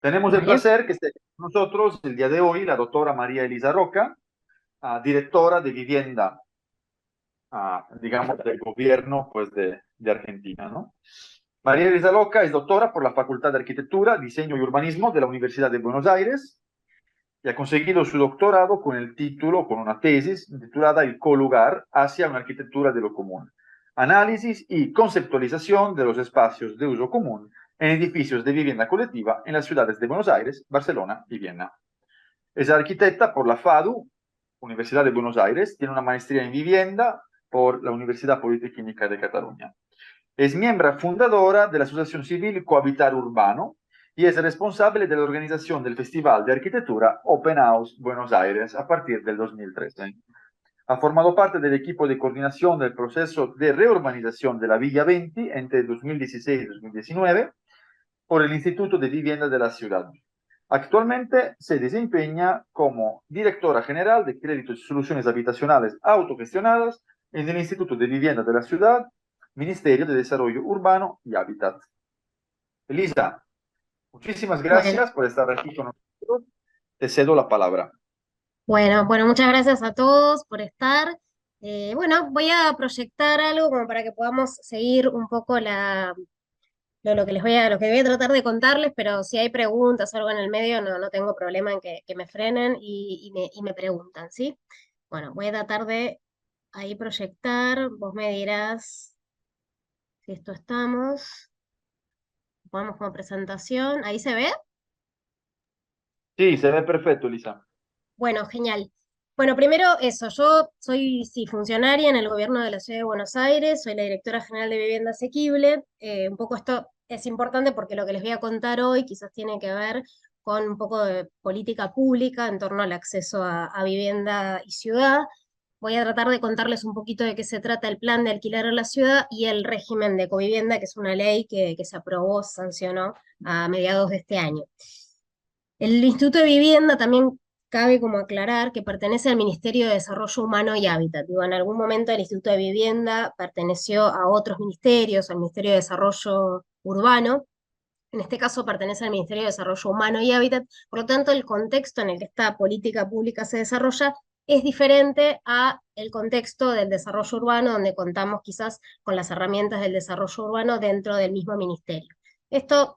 Tenemos el Vale. placer que esté con nosotros el día de hoy la doctora María Elisa Roca, directora de vivienda, digamos, del gobierno pues, de Argentina, ¿no? María Elisa Roca es doctora por la Facultad de Arquitectura, Diseño y Urbanismo de la Universidad de Buenos Aires y ha conseguido su doctorado con el título, con una tesis titulada El colugar hacia una arquitectura de lo común, análisis y conceptualización de los espacios de uso común en edificios de vivienda colectiva en las ciudades de Buenos Aires, Barcelona y Viena. Es arquitecta por la FADU, Universidad de Buenos Aires, tiene una maestría en vivienda por la Universidad Politécnica de Cataluña. Es miembro fundadora de la Asociación Civil Cohabitar Urbano y es responsable de la organización del Festival de Arquitectura Open House Buenos Aires a partir del 2013. Ha formado parte del equipo de coordinación del proceso de reurbanización de la Villa 20 entre 2016 y 2019 por el Instituto de Vivienda de la Ciudad. Actualmente se desempeña como directora general de créditos y soluciones habitacionales autogestionadas en el Instituto de Vivienda de la Ciudad, Ministerio de Desarrollo Urbano y Hábitat. Elisa, muchísimas Bueno, gracias por estar aquí con nosotros. Te cedo la palabra. bueno, muchas gracias a todos por estar. Bueno, voy a proyectar algo como para que podamos seguir un poco lo que lo que voy a tratar de contarles, pero si hay preguntas o algo en el medio, no tengo problema en que me frenen y me preguntan, ¿sí? Bueno, voy a tratar de ahí proyectar. Vos me dirás si esto estamos. Vamos como presentación. ¿Ahí se ve? Sí, se ve perfecto, Elisa. Bueno, genial. Bueno, primero eso, yo soy sí, funcionaria en el gobierno de la Ciudad de Buenos Aires, soy la directora general de Vivienda Asequible. Un poco esto es importante porque lo que les voy a contar hoy quizás tiene que ver con un poco de política pública en torno al acceso a vivienda y ciudad. Voy a tratar de contarles un poquito de qué se trata el plan de alquiler a la ciudad y el régimen de covivienda, que es una ley que se aprobó, sancionó a mediados de este año. El Instituto de Vivienda también cabe como aclarar que pertenece al Ministerio de Desarrollo Humano y Hábitat. Digo, en algún momento el Instituto de Vivienda perteneció a otros ministerios, al Ministerio de Desarrollo Urbano. En este caso pertenece al Ministerio de Desarrollo Humano y Hábitat. Por lo tanto, el contexto en el que esta política pública se desarrolla es diferente a el contexto del desarrollo urbano, donde contamos quizás con las herramientas del desarrollo urbano dentro del mismo ministerio. Esto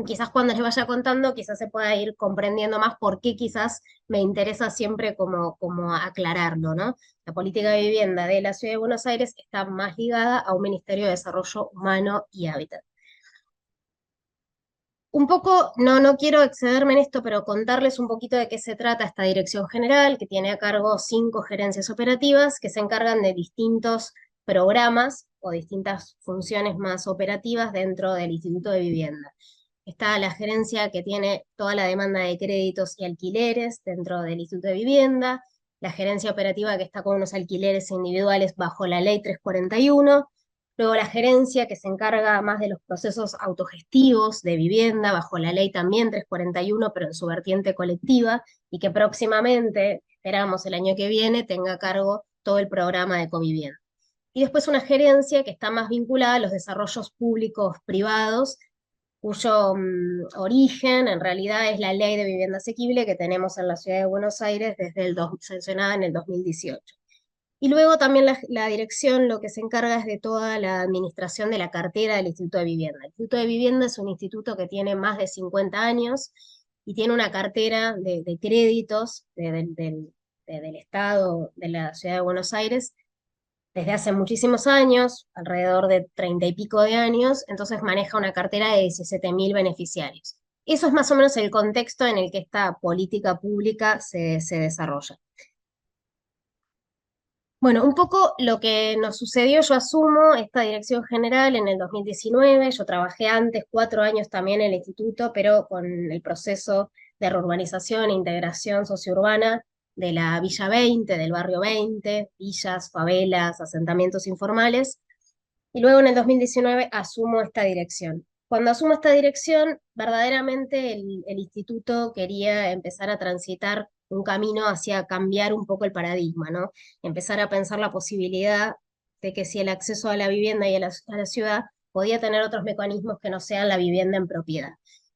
quizás cuando les vaya contando, quizás se pueda ir comprendiendo más por qué quizás me interesa siempre como aclararlo, ¿no? La política de vivienda de la Ciudad de Buenos Aires está más ligada a un Ministerio de Desarrollo Humano y Hábitat. Un poco, no quiero excederme en esto, pero contarles un poquito de qué se trata esta dirección general, que tiene a cargo 5 gerencias operativas que se encargan de distintos programas o distintas funciones más operativas dentro del Instituto de Vivienda. Está la gerencia que tiene toda la demanda de créditos y alquileres dentro del Instituto de Vivienda, la gerencia operativa que está con unos alquileres individuales bajo la ley 341. Luego la gerencia que se encarga más de los procesos autogestivos de vivienda bajo la ley también 341, pero en su vertiente colectiva, y que próximamente, esperamos el año que viene, tenga a cargo todo el programa de covivienda. Y después una gerencia que está más vinculada a los desarrollos públicos privados, cuyo origen en realidad es la ley de vivienda asequible que tenemos en la ciudad de Buenos Aires desde sancionada en el 2018. Y luego también la dirección lo que se encarga es de toda la administración de la cartera del Instituto de Vivienda. El Instituto de Vivienda es un instituto que tiene más de 50 años y tiene una cartera de créditos del Estado de la Ciudad de Buenos Aires desde hace muchísimos años, alrededor de 30 y pico de años, entonces maneja una cartera de 17.000 beneficiarios. Eso es más o menos el contexto en el que esta política pública se desarrolla. Bueno, un poco lo que nos sucedió, yo asumo esta dirección general en el 2019, yo trabajé antes 4 años también en el instituto, pero con el proceso de reurbanización e integración sociourbana de la Villa 20, del barrio 20, villas, favelas, asentamientos informales, y luego en el 2019 asumo esta dirección. Cuando asumo esta dirección, verdaderamente el instituto quería empezar a transitar un camino hacia cambiar un poco el paradigma, ¿no? Empezar a pensar la posibilidad de que si el acceso a la vivienda y a la ciudad podía tener otros mecanismos que no sean la vivienda en propiedad.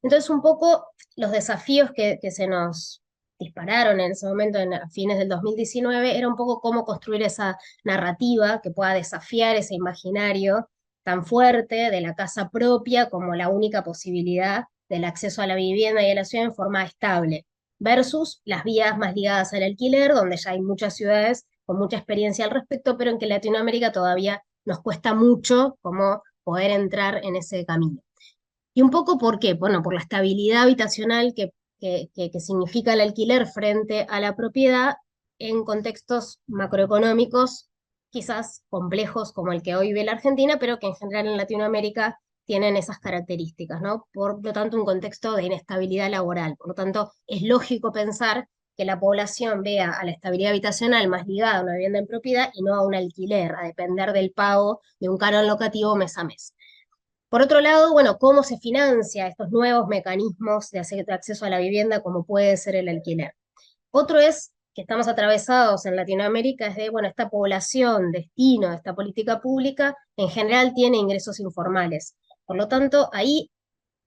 Entonces, un poco los desafíos que se nos dispararon en ese momento, a fines del 2019, era un poco cómo construir esa narrativa que pueda desafiar ese imaginario tan fuerte de la casa propia como la única posibilidad del acceso a la vivienda y a la ciudad en forma estable, versus las vías más ligadas al alquiler, donde ya hay muchas ciudades con mucha experiencia al respecto, pero en que Latinoamérica todavía nos cuesta mucho como poder entrar en ese camino. ¿Y un poco por qué? Bueno, por la estabilidad habitacional que significa el alquiler frente a la propiedad en contextos macroeconómicos quizás complejos como el que hoy vive la Argentina, pero que en general en Latinoamérica tienen esas características, ¿no? Por lo tanto, un contexto de inestabilidad laboral. Por lo tanto, es lógico pensar que la población vea a la estabilidad habitacional más ligada a una vivienda en propiedad y no a un alquiler, a depender del pago de un canon locativo mes a mes. Por otro lado, bueno, ¿cómo se financia estos nuevos mecanismos de acceso a la vivienda como puede ser el alquiler? Otro es que estamos atravesados en Latinoamérica, es de, bueno, esta población, destino de esta política pública, en general tiene ingresos informales. Por lo tanto, ahí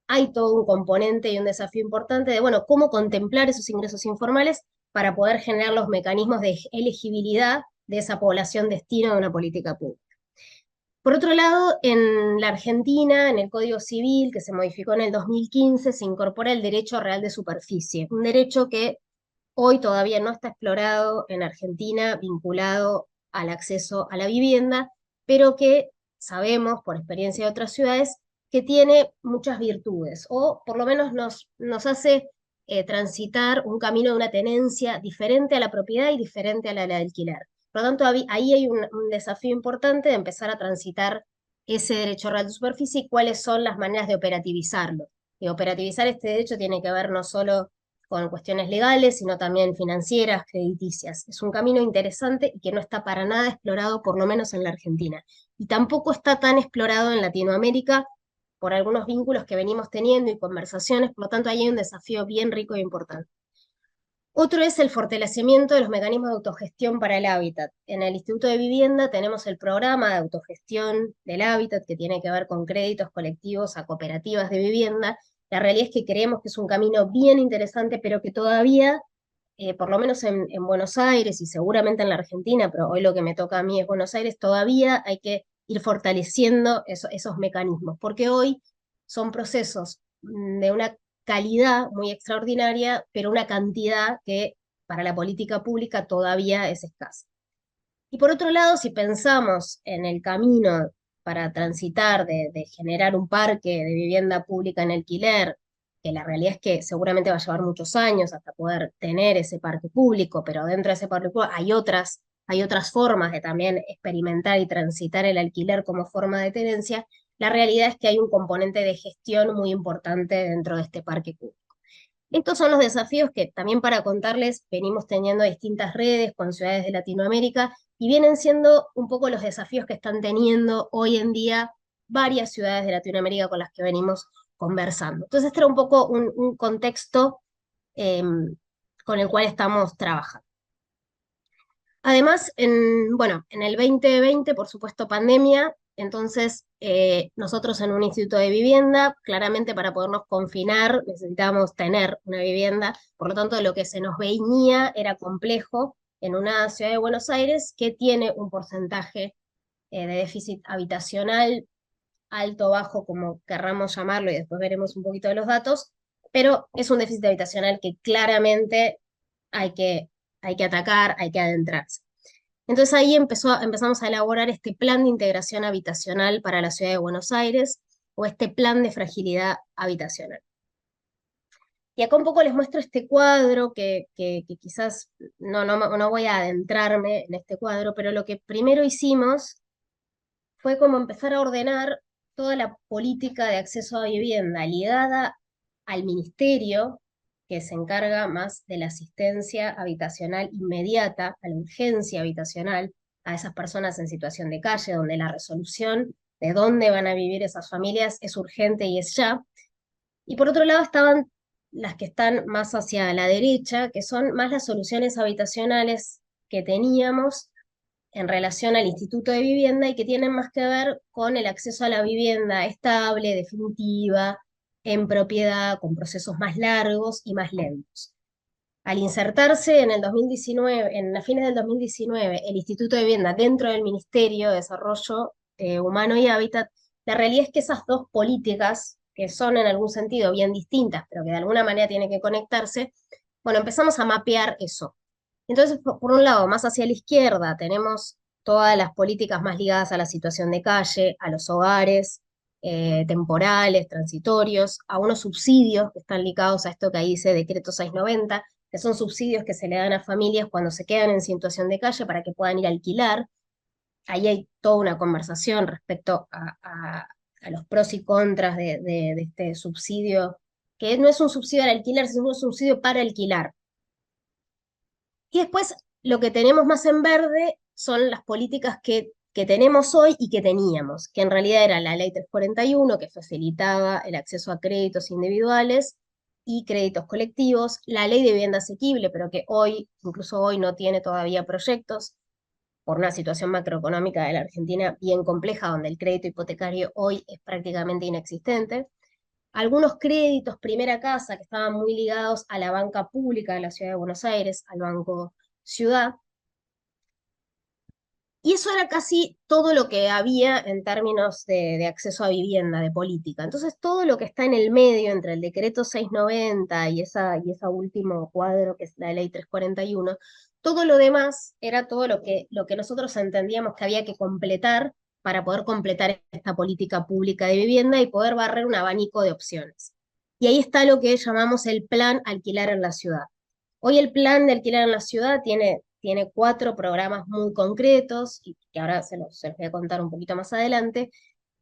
hay todo un componente y un desafío importante de, bueno, cómo contemplar esos ingresos informales para poder generar los mecanismos de elegibilidad de esa población destino de una política pública. Por otro lado, en la Argentina, en el Código Civil, que se modificó en el 2015, se incorpora el derecho real de superficie, un derecho que hoy todavía no está explorado en Argentina, vinculado al acceso a la vivienda, pero que sabemos por experiencia de otras ciudades que tiene muchas virtudes, o por lo menos nos hace transitar un camino de una tenencia diferente a la propiedad y diferente a la del alquiler. Por lo tanto, ahí hay un desafío importante de empezar a transitar ese derecho real de superficie y cuáles son las maneras de operativizarlo. Y operativizar este derecho tiene que ver no solo con cuestiones legales, sino también financieras, crediticias. Es un camino interesante y que no está para nada explorado, por lo menos en la Argentina. Y tampoco está tan explorado en Latinoamérica por algunos vínculos que venimos teniendo y conversaciones, por lo tanto ahí hay un desafío bien rico e importante. Otro es el fortalecimiento de los mecanismos de autogestión para el hábitat. En el Instituto de Vivienda tenemos el programa de autogestión del hábitat que tiene que ver con créditos colectivos a cooperativas de vivienda. La realidad es que creemos que es un camino bien interesante, pero que todavía, por lo menos en Buenos Aires y seguramente en la Argentina, pero hoy lo que me toca a mí es Buenos Aires, todavía hay que ir fortaleciendo esos mecanismos, porque hoy son procesos de una calidad muy extraordinaria, pero una cantidad que para la política pública todavía es escasa. Y por otro lado, si pensamos en el camino para transitar de generar un parque de vivienda pública en alquiler, que la realidad es que seguramente va a llevar muchos años hasta poder tener ese parque público, pero dentro de ese parque público hay otras formas de también experimentar y transitar el alquiler como forma de tenencia. La realidad es que hay un componente de gestión muy importante dentro de este parque público. Estos son los desafíos que también para contarles venimos teniendo distintas redes con ciudades de Latinoamérica y vienen siendo un poco los desafíos que están teniendo hoy en día varias ciudades de Latinoamérica con las que venimos conversando. Entonces, este era un poco un contexto eh, con el cual estamos trabajando. Además, bueno, en el 2020, por supuesto, pandemia, entonces nosotros en un instituto de vivienda, claramente para podernos confinar necesitábamos tener una vivienda, por lo tanto lo que se nos venía era complejo en una ciudad de Buenos Aires que tiene un porcentaje de déficit habitacional, alto o bajo, como querramos llamarlo, y después veremos un poquito de los datos, pero es un déficit habitacional que claramente hay que, hay que atacar, hay que adentrarse. Entonces ahí empezamos a elaborar este plan de integración habitacional para la ciudad de Buenos Aires o este plan de fragilidad habitacional. Y acá un poco les muestro este cuadro que quizás no voy a adentrarme en este cuadro, pero lo que primero hicimos fue como empezar a ordenar toda la política de acceso a vivienda ligada al ministerio, que se encarga más de la asistencia habitacional inmediata, a la urgencia habitacional, a esas personas en situación de calle, donde la resolución de dónde van a vivir esas familias es urgente y es ya. Y por otro lado estaban las que están más hacia la derecha, que son más las soluciones habitacionales que teníamos en relación al Instituto de Vivienda y que tienen más que ver con el acceso a la vivienda estable, definitiva, en propiedad, con procesos más largos y más lentos. Al insertarse en el 2019, en las fines del 2019, el Instituto de Vivienda dentro del Ministerio de Desarrollo Humano y Hábitat, la realidad es que esas dos políticas, que son en algún sentido bien distintas, pero que de alguna manera tienen que conectarse, bueno, empezamos a mapear eso. Entonces, por un lado, más hacia la izquierda, tenemos todas las políticas más ligadas a la situación de calle, a los hogares, temporales, transitorios, a unos subsidios que están ligados a esto que ahí dice Decreto 690, que son subsidios que se le dan a familias cuando se quedan en situación de calle para que puedan ir a alquilar. Ahí hay toda una conversación respecto a los pros y contras de este subsidio, que no es un subsidio al alquiler, sino un subsidio para alquilar. Y después lo que tenemos más en verde son las políticas que tenemos hoy y que teníamos, que en realidad era la Ley 341, que facilitaba el acceso a créditos individuales y créditos colectivos, la Ley de Vivienda Asequible, pero que hoy, incluso hoy, no tiene todavía proyectos por una situación macroeconómica de la Argentina bien compleja, donde el crédito hipotecario hoy es prácticamente inexistente. Algunos créditos primera casa que estaban muy ligados a la banca pública de la Ciudad de Buenos Aires, al Banco Ciudad, y eso era casi todo lo que había en términos de acceso a vivienda, de política. Entonces, todo lo que está en el medio entre el decreto 690 y ese último cuadro, que es la ley 341, todo lo demás era todo lo que nosotros entendíamos que había que completar para poder completar esta política pública de vivienda y poder barrer un abanico de opciones. Y ahí está lo que llamamos el plan alquilar en la ciudad. Hoy el plan de alquiler en la ciudad tiene 4 programas muy concretos, y que ahora se los voy a contar un poquito más adelante,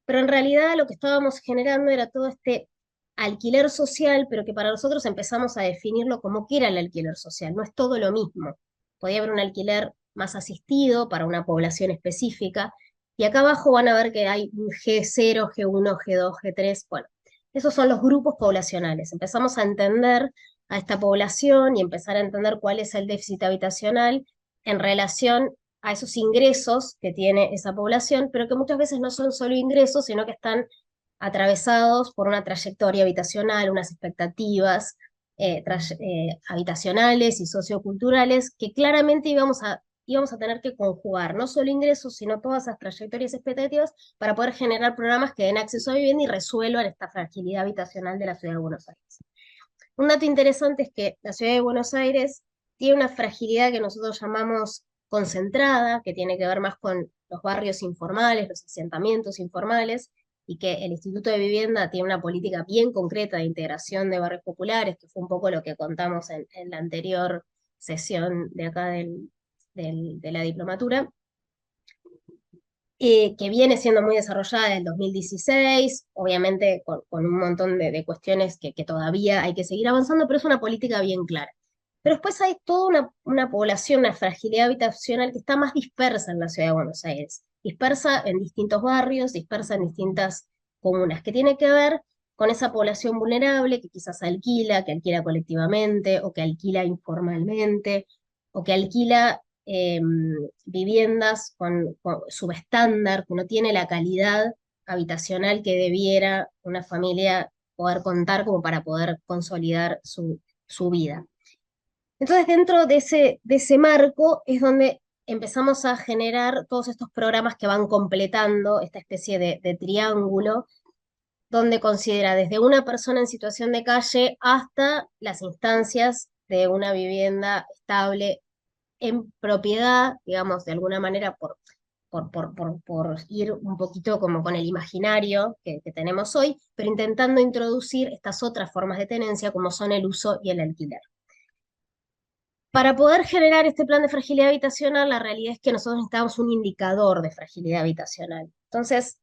pero en realidad lo que estábamos generando era todo este alquiler social, pero que para nosotros empezamos a definirlo como que era el alquiler social, no es todo lo mismo. Podía haber un alquiler más asistido para una población específica, y acá abajo van a ver que hay un G0, G1, G2, G3, bueno, esos son los grupos poblacionales. Empezamos a entender a esta población y empezar a entender cuál es el déficit habitacional en relación a esos ingresos que tiene esa población, pero que muchas veces no son solo ingresos, sino que están atravesados por una trayectoria habitacional, unas expectativas habitacionales y socioculturales que claramente íbamos a tener que conjugar, no solo ingresos, sino todas esas trayectorias y expectativas para poder generar programas que den acceso a vivienda y resuelvan esta fragilidad habitacional de la ciudad de Buenos Aires. Un dato interesante es que la ciudad de Buenos Aires tiene una fragilidad que nosotros llamamos concentrada, que tiene que ver más con los barrios informales, los asentamientos informales, y que el Instituto de Vivienda tiene una política bien concreta de integración de barrios populares, que fue un poco lo que contamos en la anterior sesión de acá de la diplomatura, que viene siendo muy desarrollada desde el 2016, obviamente con un montón de cuestiones que todavía hay que seguir avanzando, pero es una política bien clara. Pero después hay toda una población, una fragilidad habitacional que está más dispersa en la ciudad de Buenos Aires, dispersa en distintos barrios, dispersa en distintas comunas, que tiene que ver con esa población vulnerable que quizás alquila, que alquila colectivamente, o que alquila informalmente, o que alquila viviendas con subestándar, que no tiene la calidad habitacional que debiera una familia poder contar como para poder consolidar su vida. Entonces, dentro de ese marco es donde empezamos a generar todos estos programas que van completando esta especie de triángulo, donde considera desde una persona en situación de calle hasta las instancias de una vivienda estable en propiedad, digamos, de alguna manera por ir un poquito como con el imaginario que tenemos hoy, pero intentando introducir estas otras formas de tenencia como son el uso y el alquiler. Para poder generar este plan de fragilidad habitacional, la realidad es que nosotros necesitamos un indicador de fragilidad habitacional. Entonces,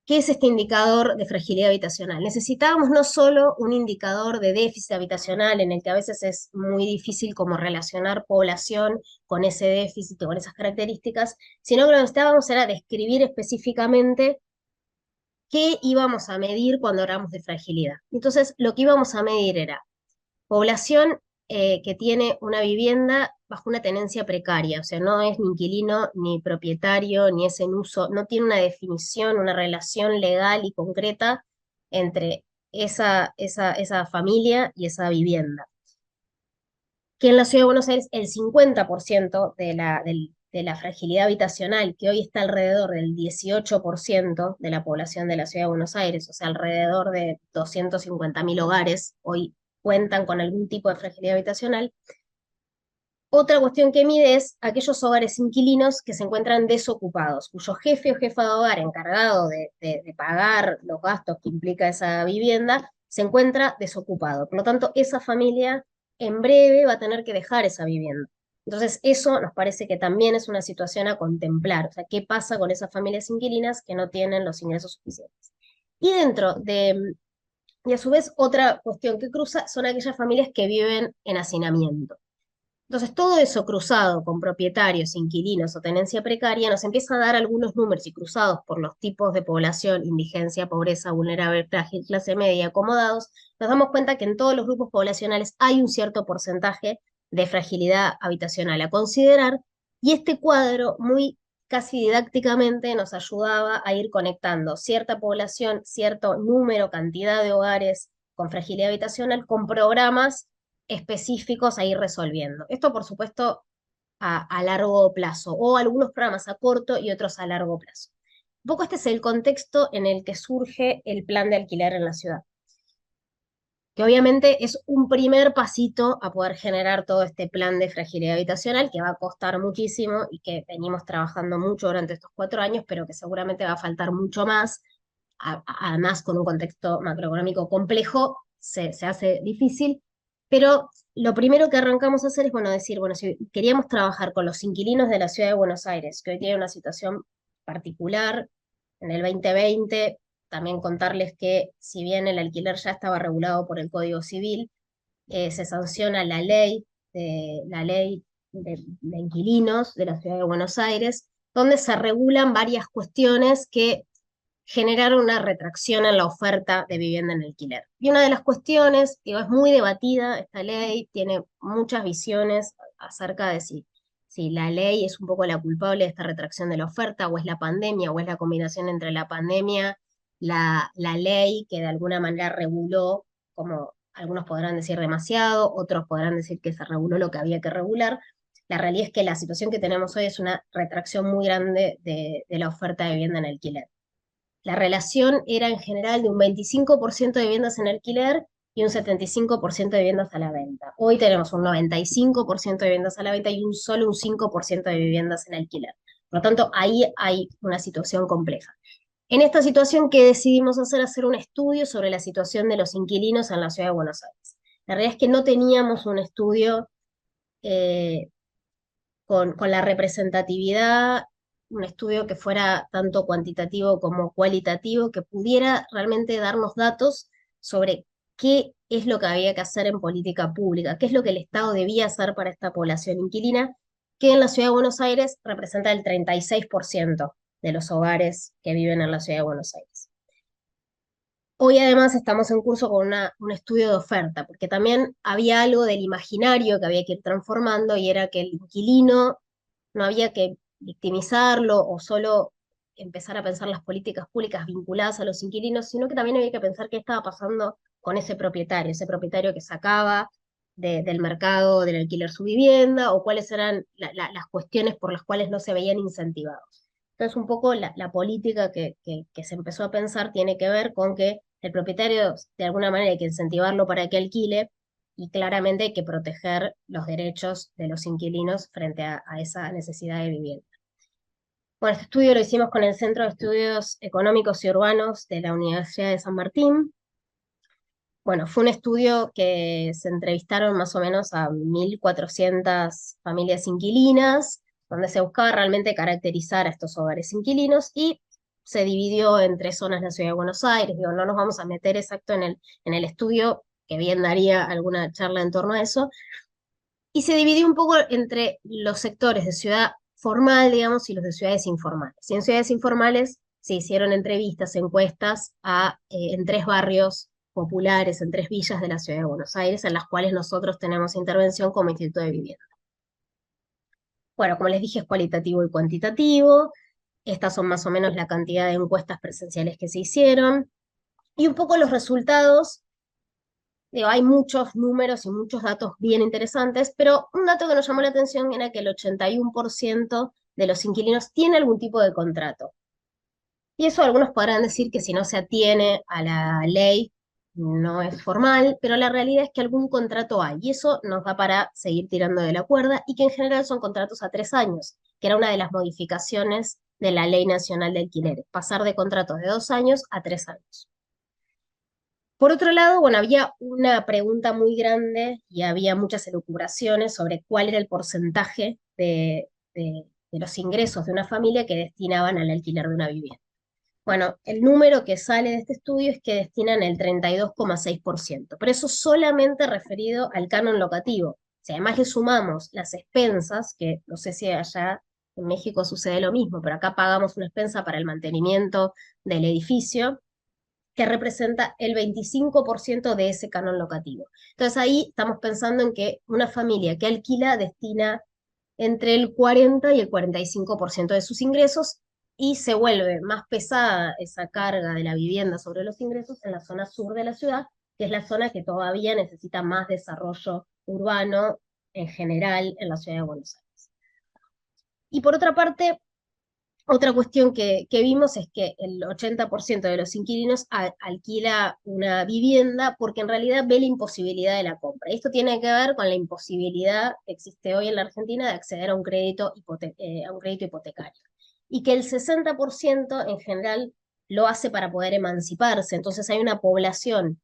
¿qué es este indicador de fragilidad habitacional? Necesitábamos no solo un indicador de déficit habitacional, en el que a veces es muy difícil como relacionar población con ese déficit o con esas características, sino que lo que necesitábamos era describir específicamente qué íbamos a medir cuando hablamos de fragilidad. Entonces, lo que íbamos a medir era población que tiene una vivienda bajo una tenencia precaria, o sea, no es ni inquilino, ni propietario, ni es en uso, no tiene una definición, una relación legal y concreta entre esa familia y esa vivienda. Que en la Ciudad de Buenos Aires el 50% de la fragilidad habitacional, que hoy está alrededor del 18% de la población de la Ciudad de Buenos Aires, o sea, alrededor de 250.000 hogares, hoy cuentan con algún tipo de fragilidad habitacional. Otra cuestión que mide es aquellos hogares inquilinos que se encuentran desocupados, cuyo jefe o jefa de hogar encargado de pagar los gastos que implica esa vivienda se encuentra desocupado. Por lo tanto, esa familia en breve va a tener que dejar esa vivienda. Entonces, eso nos parece que también es una situación a contemplar. O sea, ¿qué pasa con esas familias inquilinas que no tienen los ingresos suficientes? Y y a su vez, otra cuestión que cruza son aquellas familias que viven en hacinamiento. Entonces, todo eso cruzado con propietarios, inquilinos o tenencia precaria nos empieza a dar algunos números y cruzados por los tipos de población, indigencia, pobreza, vulnerable, frágil, clase media, acomodados, nos damos cuenta que en todos los grupos poblacionales hay un cierto porcentaje de fragilidad habitacional a considerar y este cuadro muy casi didácticamente nos ayudaba a ir conectando cierta población, cierto número, cantidad de hogares con fragilidad habitacional con programas específicos a ir resolviendo. Esto, por supuesto, a largo plazo, o algunos programas a corto y otros a largo plazo. Un poco este es el contexto en el que surge el plan de alquiler en la ciudad, que obviamente es un primer pasito a poder generar todo este plan de fragilidad habitacional, que va a costar muchísimo y que venimos trabajando mucho durante estos 4 años, pero que seguramente va a faltar mucho más. Además, con un contexto macroeconómico complejo, se hace difícil, pero lo primero que arrancamos a hacer es, bueno, decir, bueno, si queríamos trabajar con los inquilinos de la ciudad de Buenos Aires, que hoy tiene una situación particular, en el 2020, también contarles que si bien el alquiler ya estaba regulado por el Código Civil, se sanciona la ley de inquilinos de la ciudad de Buenos Aires, donde se regulan varias cuestiones que generaron una retracción en la oferta de vivienda en alquiler. Y una de las cuestiones, digo, es muy debatida, esta ley tiene muchas visiones acerca de si la ley es un poco la culpable de esta retracción de la oferta, o es la pandemia, o es la combinación entre la pandemia, la ley que de alguna manera reguló, como algunos podrán decir demasiado, otros podrán decir que se reguló lo que había que regular. La realidad es que la situación que tenemos hoy es una retracción muy grande de la oferta de vivienda en alquiler. La relación era en general de un 25% de viviendas en alquiler y un 75% de viviendas a la venta. Hoy tenemos un 95% de viviendas a la venta y solo un 5% de viviendas en alquiler. Por lo tanto, ahí hay una situación compleja. En esta situación, ¿qué decidimos hacer? Hacer un estudio sobre la situación de los inquilinos en la ciudad de Buenos Aires. La realidad es que no teníamos un estudio eh, con la representatividad, un estudio que fuera tanto cuantitativo como cualitativo, que pudiera realmente darnos datos sobre qué es lo que había que hacer en política pública, qué es lo que el Estado debía hacer para esta población inquilina, que en la Ciudad de Buenos Aires representa el 36% de los hogares que viven en la Ciudad de Buenos Aires. Hoy además estamos en curso con un estudio de oferta, porque también había algo del imaginario que había que ir transformando y era que el inquilino no había que victimizarlo o solo empezar a pensar las políticas públicas vinculadas a los inquilinos, sino que también había que pensar qué estaba pasando con ese propietario que sacaba del mercado del alquiler su vivienda o cuáles eran las cuestiones por las cuales no se veían incentivados. Entonces, un poco la política que se empezó a pensar tiene que ver con que el propietario, de alguna manera, hay que incentivarlo para que alquile y claramente hay que proteger los derechos de los inquilinos frente a esa necesidad de vivienda. Bueno, este estudio lo hicimos con el Centro de Estudios Económicos y Urbanos de la Universidad de San Martín. Bueno, fue un estudio que se entrevistaron más o menos a 1.400 familias inquilinas, donde se buscaba realmente caracterizar a estos hogares inquilinos y se dividió en 3 zonas de la Ciudad de Buenos Aires. Digo, no nos vamos a meter exacto en el estudio, que bien daría alguna charla en torno a eso. Y se dividió un poco entre los sectores de ciudad formal, digamos, y los de ciudades informales. Y en ciudades informales se hicieron entrevistas, encuestas en 3 barrios populares, en 3 villas de la ciudad de Buenos Aires, en las cuales nosotros tenemos intervención como Instituto de Vivienda. Bueno, como les dije, es cualitativo y cuantitativo. Estas son más o menos la cantidad de encuestas presenciales que se hicieron. Y un poco los resultados, digo, hay muchos números y muchos datos bien interesantes, pero un dato que nos llamó la atención era que el 81% de los inquilinos tiene algún tipo de contrato. Y eso algunos podrán decir que si no se atiene a la ley no es formal, pero la realidad es que algún contrato hay y eso nos da para seguir tirando de la cuerda y que en general son contratos a 3 años, que era una de las modificaciones de la Ley Nacional de Alquileres, pasar de contratos de 2 años a 3 años. Por otro lado, bueno, había una pregunta muy grande y había muchas elucubraciones sobre cuál era el porcentaje de los ingresos de una familia que destinaban al alquiler de una vivienda. Bueno, el número que sale de este estudio es que destinan el 32,6%, pero eso solamente referido al canon locativo. Si además le sumamos las expensas, que no sé si allá en México sucede lo mismo, pero acá pagamos una expensa para el mantenimiento del edificio, que representa el 25% de ese canon locativo. Entonces ahí estamos pensando en que una familia que alquila destina entre el 40 y el 45% de sus ingresos y se vuelve más pesada esa carga de la vivienda sobre los ingresos en la zona sur de la ciudad, que es la zona que todavía necesita más desarrollo urbano en general en la ciudad de Buenos Aires. Y por otra parte, otra cuestión que vimos es que el 80% de los inquilinos alquila una vivienda porque en realidad ve la imposibilidad de la compra. Y esto tiene que ver con la imposibilidad que existe hoy en la Argentina de acceder a un crédito, a un crédito hipotecario. Y que el 60% en general lo hace para poder emanciparse. Entonces hay una población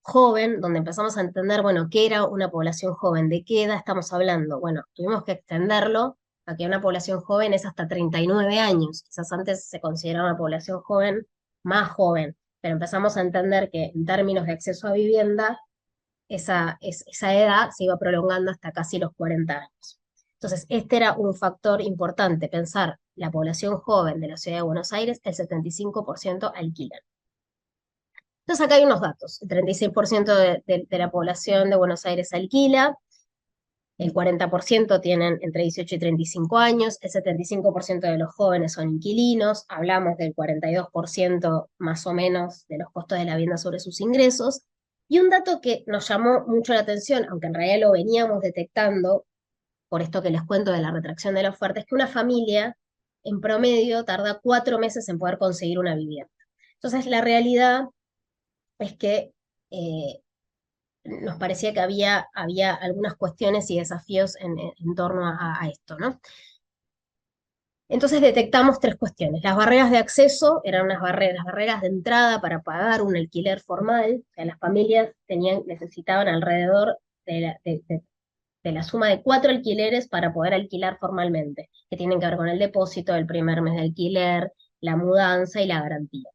joven donde empezamos a entender, bueno, qué era una población joven, de qué edad estamos hablando. Bueno, tuvimos que extenderlo a que una población joven es hasta 39 años. Quizás antes se consideraba una población joven más joven, pero empezamos a entender que en términos de acceso a vivienda, esa edad se iba prolongando hasta casi los 40 años. Entonces, este era un factor importante, pensar la población joven de la ciudad de Buenos Aires, el 75% alquilan. Entonces acá hay unos datos. El 36% de la población de Buenos Aires alquila, el 40% tienen entre 18 y 35 años, el 75% de los jóvenes son inquilinos, hablamos del 42% más o menos de los costos de la vivienda sobre sus ingresos. Y un dato que nos llamó mucho la atención, aunque en realidad lo veníamos detectando por esto que les cuento de la retracción de la oferta, es que una familia en promedio tarda 4 meses en poder conseguir una vivienda. Entonces la realidad es que nos parecía que había algunas cuestiones y desafíos en torno a esto, ¿no? Entonces detectamos 3 cuestiones. Las barreras de acceso eran las barreras de entrada para pagar un alquiler formal. O sea, las familias necesitaban alrededor de la suma de 4 alquileres para poder alquilar formalmente, que tienen que ver con el depósito, el primer mes de alquiler, la mudanza y la garantía.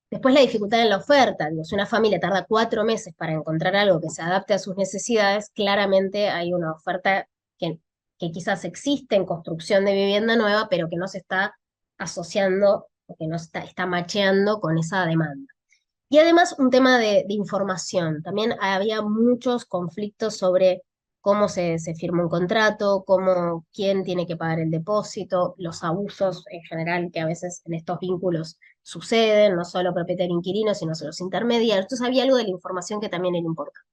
Después la dificultad en la oferta, digo, si una familia tarda 4 meses para encontrar algo que se adapte a sus necesidades, claramente hay una oferta que quizás existe en construcción de vivienda nueva, pero que no se está asociando o que no está macheando con esa demanda. Y además un tema de información. También había muchos conflictos sobre cómo se firma un contrato, quién tiene que pagar el depósito, los abusos en general que a veces en estos vínculos suceden, no solo propietario-inquilino, sino los intermediarios. Entonces había algo de la información que también era importante.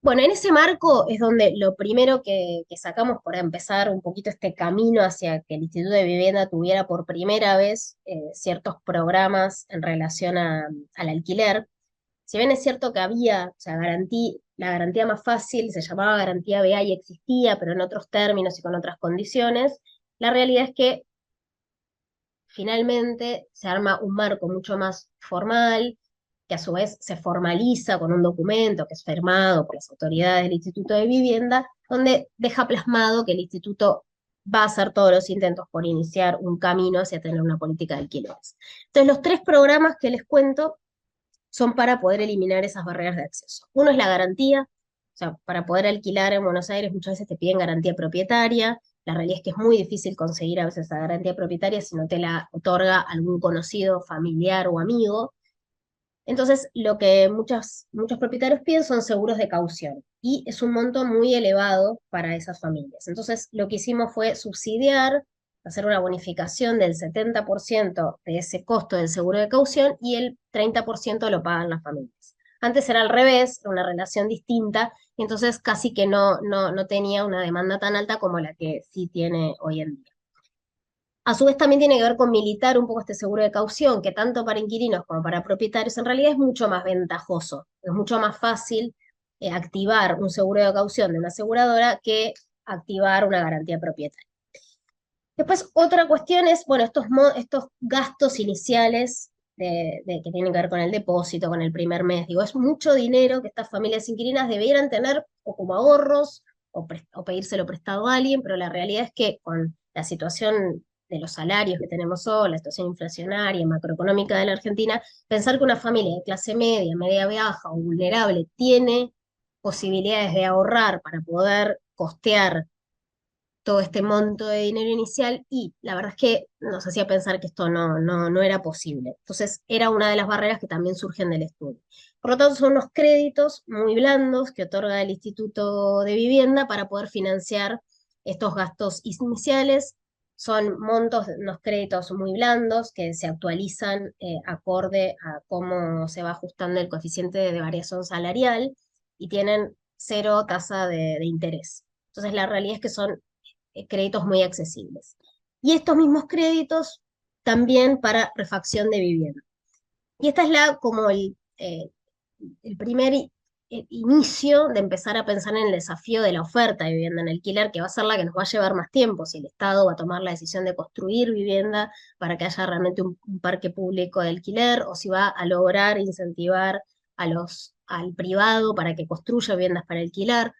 Bueno, en ese marco es donde lo primero que sacamos para empezar un poquito este camino hacia que el Instituto de Vivienda tuviera por primera vez ciertos programas en relación al alquiler. Si bien es cierto que había, o sea, la garantía más fácil se llamaba garantía BA y existía, pero en otros términos y con otras condiciones, la realidad es que finalmente se arma un marco mucho más formal, que a su vez se formaliza con un documento que es firmado por las autoridades del Instituto de Vivienda, donde deja plasmado que el instituto va a hacer todos los intentos por iniciar un camino hacia tener una política de alquileres. Entonces, los 3 programas que les cuento son para poder eliminar esas barreras de acceso. Uno es la garantía, o sea, para poder alquilar en Buenos Aires muchas veces te piden garantía propietaria. La realidad es que es muy difícil conseguir a veces esa garantía propietaria si no te la otorga algún conocido, familiar o amigo. Entonces, lo que muchos propietarios piden son seguros de caución y es un monto muy elevado para esas familias. Entonces, lo que hicimos fue subsidiar hacer una bonificación del 70% de ese costo del seguro de caución y el 30% lo pagan las familias. Antes era al revés, era una relación distinta, y entonces casi que no tenía una demanda tan alta como la que sí tiene hoy en día. A su vez también tiene que ver con militar un poco este seguro de caución, que tanto para inquilinos como para propietarios en realidad es mucho más ventajoso, es mucho más fácil activar un seguro de caución de una aseguradora que activar una garantía propietaria. Después, otra cuestión es, bueno, estos gastos iniciales que tienen que ver con el depósito, con el primer mes. Digo, es mucho dinero que estas familias inquilinas debieran tener o como ahorros o pedírselo prestado a alguien, pero la realidad es que con la situación de los salarios que tenemos hoy, la situación inflacionaria, macroeconómica de la Argentina, pensar que una familia de clase media, media baja o vulnerable tiene posibilidades de ahorrar para poder costear todo este monto de dinero inicial y la verdad es que nos hacía pensar que esto no era posible. Entonces era una de las barreras que también surgen del estudio. Por lo tanto, son unos créditos muy blandos que otorga el Instituto de Vivienda para poder financiar estos gastos iniciales. Son montos, unos créditos muy blandos que se actualizan acorde a cómo se va ajustando el coeficiente de variación salarial y tienen cero tasa de interés. Entonces, la realidad es que son créditos muy accesibles. Y estos mismos créditos también para refacción de vivienda. Y esta es como el primer inicio de empezar a pensar en el desafío de la oferta de vivienda en alquiler, que va a ser la que nos va a llevar más tiempo, si el Estado va a tomar la decisión de construir vivienda para que haya realmente un parque público de alquiler, o si va a lograr incentivar al privado para que construya viviendas para alquilar.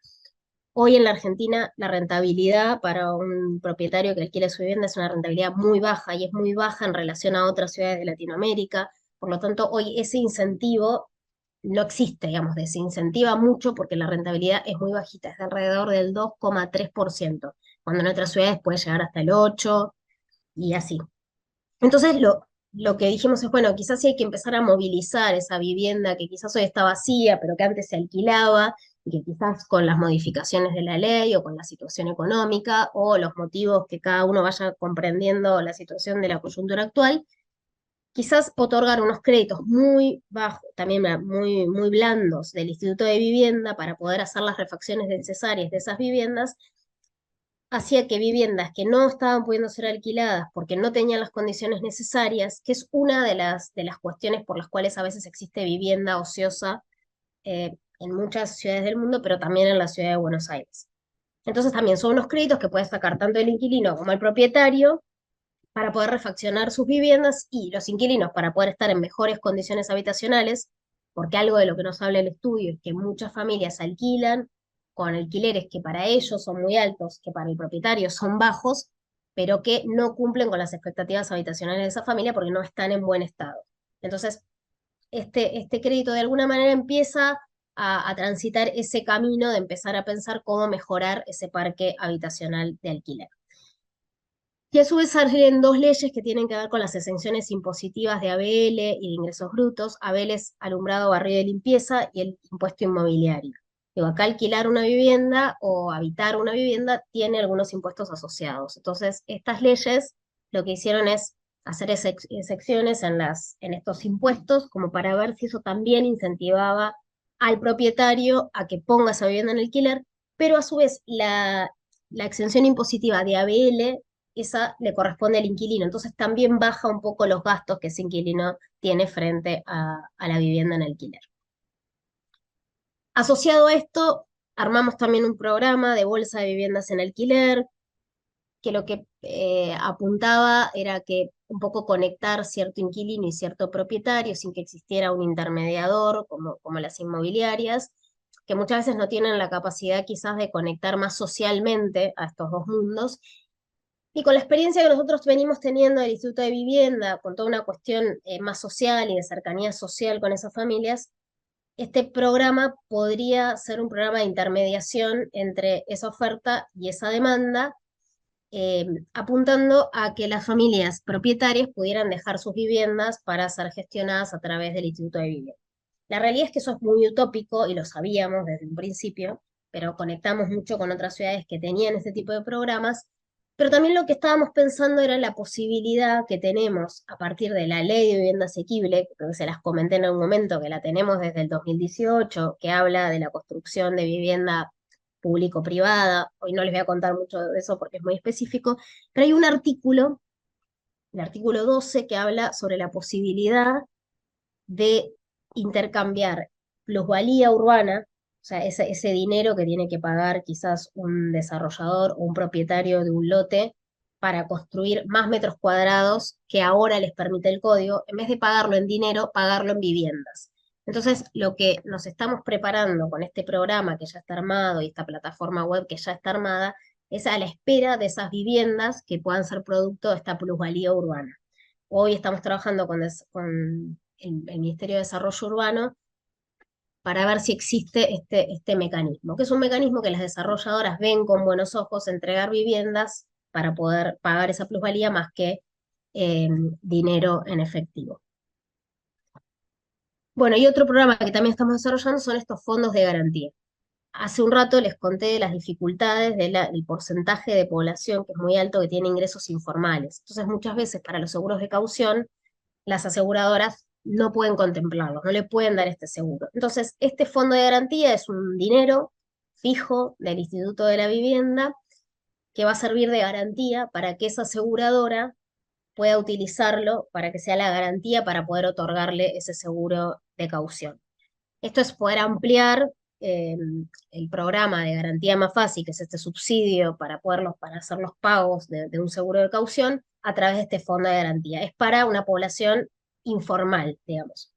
Hoy en la Argentina la rentabilidad para un propietario que alquila su vivienda es una rentabilidad muy baja y es muy baja en relación a otras ciudades de Latinoamérica. Por lo tanto, hoy ese incentivo no existe, digamos, desincentiva mucho porque la rentabilidad es muy bajita, es de alrededor del 2,3%, cuando en otras ciudades puede llegar hasta el 8% y así. Entonces, lo que dijimos es, bueno, quizás sí hay que empezar a movilizar esa vivienda que quizás hoy está vacía, pero que antes se alquilaba, y que quizás con las modificaciones de la ley o con la situación económica o los motivos que cada uno vaya comprendiendo la situación de la coyuntura actual, quizás otorgar unos créditos muy bajos, también muy blandos del Instituto de Vivienda para poder hacer las refacciones necesarias de esas viviendas hacía que viviendas que no estaban pudiendo ser alquiladas porque no tenían las condiciones necesarias, que es una de las cuestiones por las cuales a veces existe vivienda ociosa en muchas ciudades del mundo, pero también en la ciudad de Buenos Aires. Entonces también son unos créditos que puede sacar tanto el inquilino como el propietario para poder refaccionar sus viviendas y los inquilinos para poder estar en mejores condiciones habitacionales, porque algo de lo que nos habla el estudio es que muchas familias alquilan con alquileres que para ellos son muy altos, que para el propietario son bajos, pero que no cumplen con las expectativas habitacionales de esa familia porque no están en buen estado. Entonces, este crédito de alguna manera empieza a transitar ese camino de empezar a pensar cómo mejorar ese parque habitacional de alquiler. Y a su vez salen dos leyes que tienen que ver con las exenciones impositivas de ABL y de ingresos brutos. ABL es alumbrado, barrido y limpieza y el impuesto inmobiliario. Digo, acá alquilar una vivienda o habitar una vivienda tiene algunos impuestos asociados. Entonces, estas leyes lo que hicieron es hacer excepciones en estos impuestos como para ver si eso también incentivaba al propietario a que ponga esa vivienda en alquiler, pero a su vez la exención impositiva de ABL esa le corresponde al inquilino. Entonces también baja un poco los gastos que ese inquilino tiene frente a la vivienda en alquiler. Asociado a esto, armamos también un programa de bolsa de viviendas en alquiler, que lo que apuntaba era que un poco conectar cierto inquilino y cierto propietario sin que existiera un intermediador como las inmobiliarias, que muchas veces no tienen la capacidad quizás de conectar más socialmente a estos dos mundos y con la experiencia que nosotros venimos teniendo del Instituto de Vivienda, con toda una cuestión más social y de cercanía social con esas familias, este programa podría ser un programa de intermediación entre esa oferta y esa demanda, apuntando a que las familias propietarias pudieran dejar sus viviendas para ser gestionadas a través del Instituto de Vivienda. La realidad es que eso es muy utópico y lo sabíamos desde un principio, pero conectamos mucho con otras ciudades que tenían este tipo de programas Pero también lo que estábamos pensando era la posibilidad que tenemos a partir de la ley de vivienda asequible, que creo que se las comenté en algún momento, que la tenemos desde el 2018, que habla de la construcción de vivienda público-privada. Hoy no les voy a contar mucho de eso porque es muy específico, pero hay un artículo, el artículo 12, que habla sobre la posibilidad de intercambiar plusvalía urbana, o sea, ese dinero que tiene que pagar quizás un desarrollador o un propietario de un lote para construir más metros cuadrados que ahora les permite el código, en vez de pagarlo en dinero, pagarlo en viviendas. Entonces, lo que nos estamos preparando con este programa que ya está armado y esta plataforma web que ya está armada, es a la espera de esas viviendas que puedan ser producto de esta plusvalía urbana. Hoy estamos trabajando con el Ministerio de Desarrollo Urbano para ver si existe este mecanismo, que es un mecanismo que las desarrolladoras ven con buenos ojos entregar viviendas para poder pagar esa plusvalía más que eh, dinero en efectivo. Bueno, y otro programa que también estamos desarrollando son estos fondos de garantía. Hace un rato les conté de las dificultades del porcentaje de población que es muy alto que tiene ingresos informales. Entonces, muchas veces para los seguros de caución las aseguradoras no pueden contemplarlo, no le pueden dar este seguro. Entonces, este fondo de garantía es un dinero fijo del Instituto de la Vivienda que va a servir de garantía para que esa aseguradora pueda utilizarlo para que sea la garantía para poder otorgarle ese seguro de caución. Esto es poder ampliar eh, el programa de garantía más fácil, que es este subsidio para hacer los pagos de un seguro de caución a través de este fondo de garantía. Es para una población informal, digamos.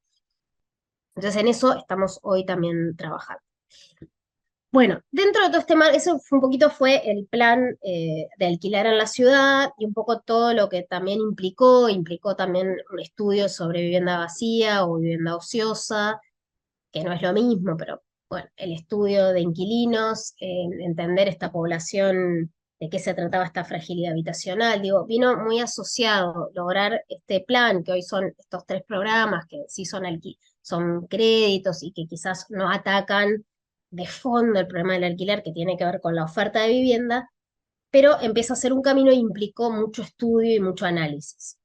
Entonces en eso estamos hoy también trabajando. Bueno, dentro de todo este mar, eso fue un poquito fue el plan de alquilar en la ciudad y un poco todo lo que también implicó también un estudio sobre vivienda vacía o vivienda ociosa, que no es lo mismo, pero bueno, el estudio de inquilinos, entender esta población, de qué se trataba esta fragilidad habitacional, digo, vino muy asociado lograr este plan, que hoy son estos tres programas, que sí son créditos y que quizás no atacan de fondo el problema del alquiler, que tiene que ver con la oferta de vivienda, pero empieza a ser un camino e implicó mucho estudio y mucho análisis.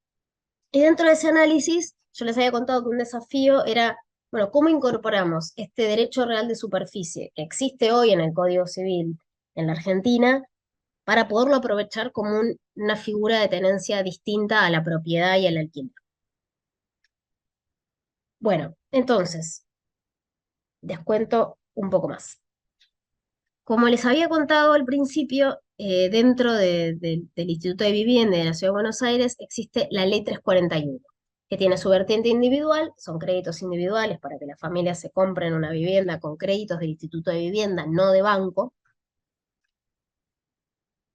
Y dentro de ese análisis, yo les había contado que un desafío era, bueno, ¿cómo incorporamos este derecho real de superficie que existe hoy en el Código Civil en la Argentina para poderlo aprovechar como una figura de tenencia distinta a la propiedad y al alquiler? Bueno, entonces, les cuento un poco más. Como les había contado al principio, dentro del Instituto de Vivienda de la Ciudad de Buenos Aires existe la Ley 341, que tiene su vertiente individual, son créditos individuales para que las familias se compren una vivienda con créditos del Instituto de Vivienda, no de banco.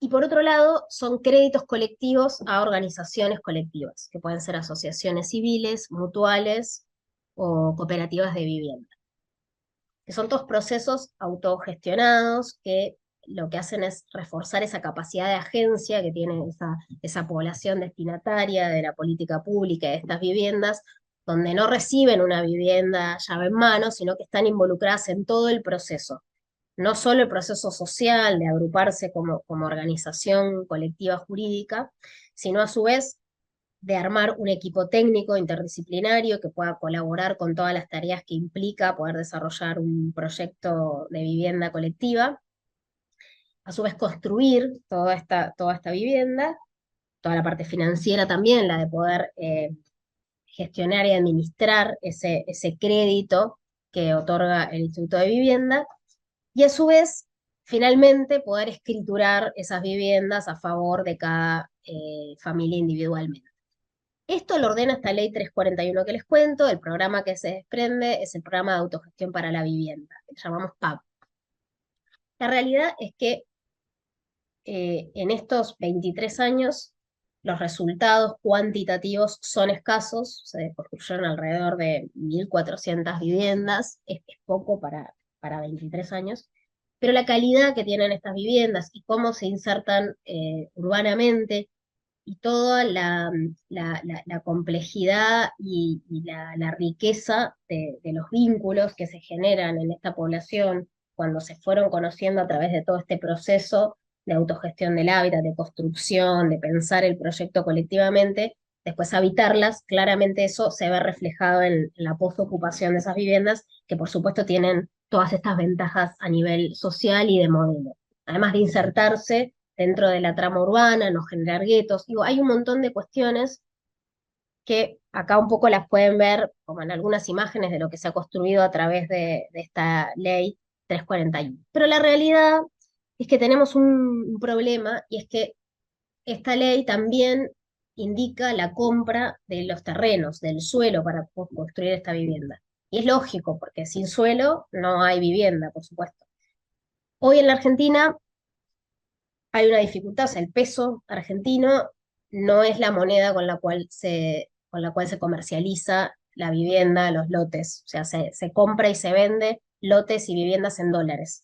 Y por otro lado, son créditos colectivos a organizaciones colectivas, que pueden ser asociaciones civiles, mutuales o cooperativas de vivienda, que son todos procesos autogestionados que lo que hacen es reforzar esa capacidad de agencia que tiene esa población destinataria de la política pública de estas viviendas, donde no reciben una vivienda llave en mano, sino que están involucradas en todo el proceso. No solo el proceso social de agruparse como organización colectiva jurídica, sino a su vez de armar un equipo técnico interdisciplinario que pueda colaborar con todas las tareas que implica poder desarrollar un proyecto de vivienda colectiva, a su vez construir toda esta vivienda, toda la parte financiera también, la de poder gestionar y administrar ese crédito que otorga el Instituto de Vivienda, y a su vez, finalmente, poder escriturar esas viviendas a favor de cada familia individualmente. Esto lo ordena esta ley 341 que les cuento. El programa que se desprende es el programa de autogestión para la vivienda, que llamamos PAV. La realidad es que en estos 23 años los resultados cuantitativos son escasos, se construyeron alrededor de 1.400 viviendas, es poco para 23 años, pero la calidad que tienen estas viviendas y cómo se insertan urbanamente y toda la complejidad y la riqueza de los vínculos que se generan en esta población cuando se fueron conociendo a través de todo este proceso de autogestión del hábitat, de construcción, de pensar el proyecto colectivamente, después habitarlas, claramente eso se ve reflejado en la postocupación de esas viviendas, que por supuesto tienen todas estas ventajas a nivel social y de modelo. Además de insertarse dentro de la trama urbana, no generar guetos, digo, hay un montón de cuestiones que acá un poco las pueden ver como en algunas imágenes de lo que se ha construido a través de esta ley 341. Pero la realidad es que tenemos un problema y es que esta ley también indica la compra de los terrenos, del suelo para construir esta vivienda. Y es lógico, porque sin suelo no hay vivienda, por supuesto. Hoy en la Argentina hay una dificultad, o sea, el peso argentino no es la moneda con la cual se comercializa la vivienda, los lotes, o sea, se compra y se vende lotes y viviendas en dólares,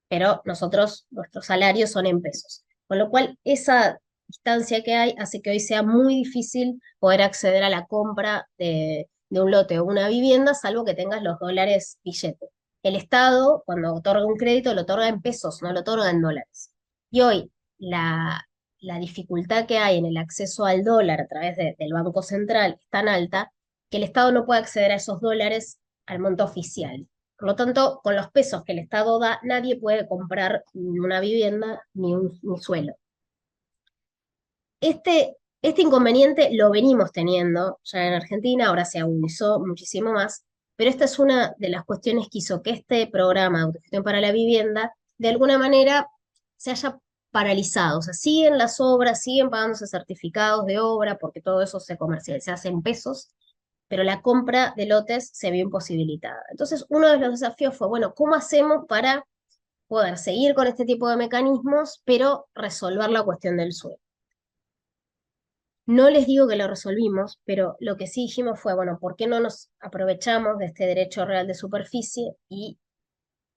pero nuestros salarios son en pesos, con lo cual esa distancia que hay hace que hoy sea muy difícil poder acceder a la compra de un lote o una vivienda, salvo que tengas los dólares billete. El Estado, cuando otorga un crédito, lo otorga en pesos, no lo otorga en dólares. Y hoy la dificultad que hay en el acceso al dólar a través del Banco Central es tan alta que el Estado no puede acceder a esos dólares al monto oficial. Por lo tanto, con los pesos que el Estado da, nadie puede comprar ni una vivienda ni suelo. Este inconveniente lo venimos teniendo ya en Argentina, ahora se agudizó muchísimo más, pero esta es una de las cuestiones que hizo que este programa de autogestión para la vivienda, de alguna manera, se haya paralizado. O sea, siguen las obras, siguen pagándose certificados de obra, porque todo eso se comercializa, se hace en pesos, pero la compra de lotes se vio imposibilitada. Entonces, uno de los desafíos fue, bueno, ¿cómo hacemos para poder seguir con este tipo de mecanismos, pero resolver la cuestión del suelo? No les digo que lo resolvimos, pero lo que sí dijimos fue, bueno, ¿por qué no nos aprovechamos de este derecho real de superficie y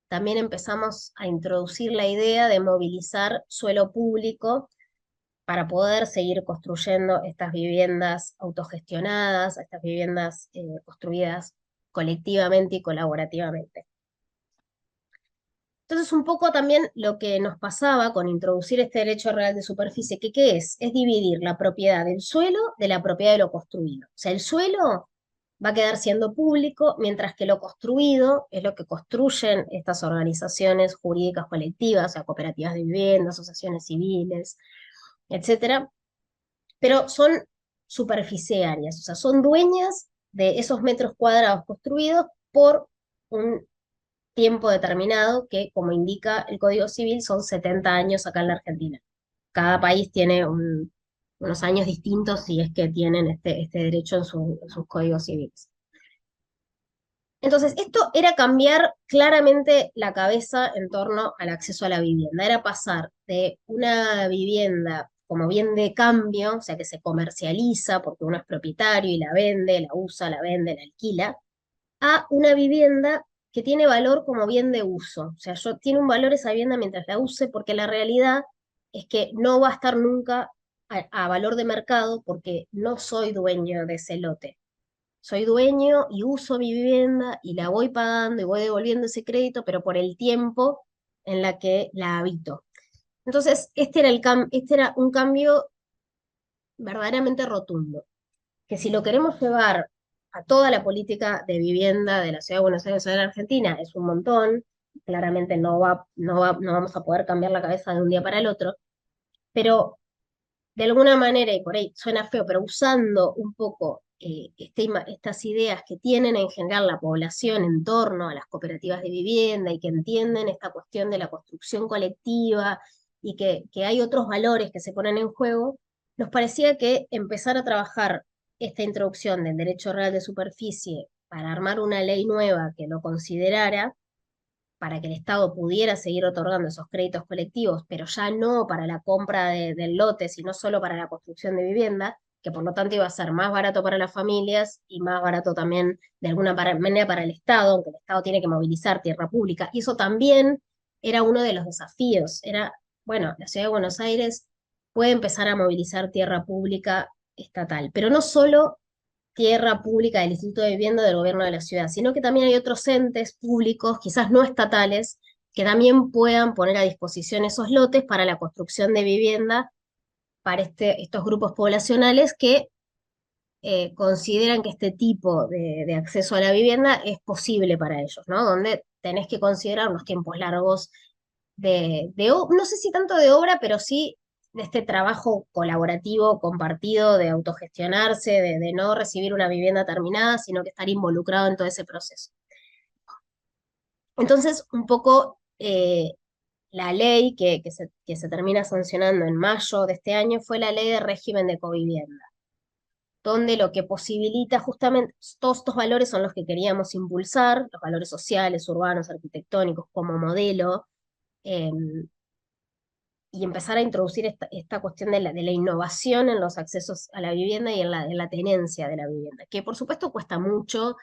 también empezamos a introducir la idea de movilizar suelo público para poder seguir construyendo estas viviendas autogestionadas, estas viviendas construidas colectivamente y colaborativamente? Entonces, un poco también lo que nos pasaba con introducir este derecho real de superficie, que ¿qué es? Es dividir la propiedad del suelo de la propiedad de lo construido. O sea, el suelo va a quedar siendo público, mientras que lo construido es lo que construyen estas organizaciones jurídicas colectivas, o sea, cooperativas de vivienda, asociaciones civiles, etcétera, pero son superficiarias, o sea, son dueñas de esos metros cuadrados construidos por un tiempo determinado que, como indica el Código Civil, son 70 años acá en la Argentina. Cada país tiene unos años distintos si es que tienen este derecho en sus códigos civiles. Entonces, esto era cambiar claramente la cabeza en torno al acceso a la vivienda. Era pasar de una vivienda como bien de cambio, o sea, que se comercializa porque uno es propietario y la vende, la usa, la vende, la alquila, a una vivienda que tiene valor como bien de uso. O sea, tiene un valor esa vivienda mientras la use, porque la realidad es que no va a estar nunca a valor de mercado porque no soy dueño de ese lote. Soy dueño y uso mi vivienda y la voy pagando y voy devolviendo ese crédito, pero por el tiempo en la que la habito. Entonces, este era un cambio verdaderamente rotundo, que si lo queremos llevar a toda la política de vivienda de la Ciudad de Buenos Aires o de la Argentina, es un montón, claramente no vamos a poder cambiar la cabeza de un día para el otro, pero de alguna manera, y por ahí suena feo, pero usando un poco estas ideas que tienen en general la población en torno a las cooperativas de vivienda y que entienden esta cuestión de la construcción colectiva y que hay otros valores que se ponen en juego, nos parecía que empezar a trabajar esta introducción del derecho real de superficie para armar una ley nueva que lo considerara, para que el Estado pudiera seguir otorgando esos créditos colectivos, pero ya no para la compra del lote, sino solo para la construcción de vivienda, que por lo tanto iba a ser más barato para las familias y más barato también de alguna manera para el Estado, aunque el Estado tiene que movilizar tierra pública. Y eso también era uno de los desafíos. Era, bueno, la Ciudad de Buenos Aires puede empezar a movilizar tierra pública estatal, pero no solo tierra pública del Instituto de Vivienda del Gobierno de la Ciudad, sino que también hay otros entes públicos, quizás no estatales, que también puedan poner a disposición esos lotes para la construcción de vivienda para estos grupos poblacionales que consideran que este tipo de acceso a la vivienda es posible para ellos, ¿no? Donde tenés que considerar unos tiempos largos no sé si tanto de obra, pero sí de este trabajo colaborativo, compartido, de autogestionarse, de no recibir una vivienda terminada, sino que estar involucrado en todo ese proceso. Entonces, un poco la ley que se termina sancionando en mayo de este año fue la ley de régimen de covivienda, donde lo que posibilita justamente, todos estos valores son los que queríamos impulsar, los valores sociales, urbanos, arquitectónicos, como modelo, eh, y empezar a introducir esta cuestión de la innovación en los accesos a la vivienda y en la tenencia de la vivienda, que por supuesto cuesta mucho,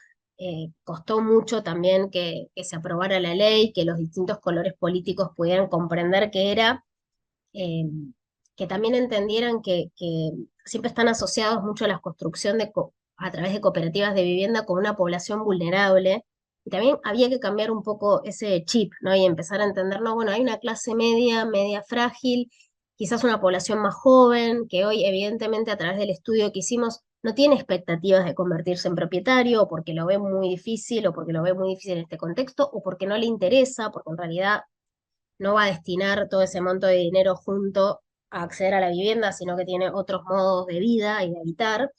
costó mucho también que se aprobara la ley, que los distintos colores políticos pudieran comprender qué era, eh, que también entendieran que siempre están asociados mucho a la construcción a través de cooperativas de vivienda con una población vulnerable. Y también había que cambiar un poco ese chip, ¿no? Y empezar a entender, no, bueno, hay una clase media, media frágil, quizás una población más joven, que hoy evidentemente a través del estudio que hicimos no tiene expectativas de convertirse en propietario, o porque lo ve muy difícil, o porque lo ve muy difícil en este contexto, o porque no le interesa, porque en realidad no va a destinar todo ese monto de dinero junto a acceder a la vivienda, sino que tiene otros modos de vida y de habitar.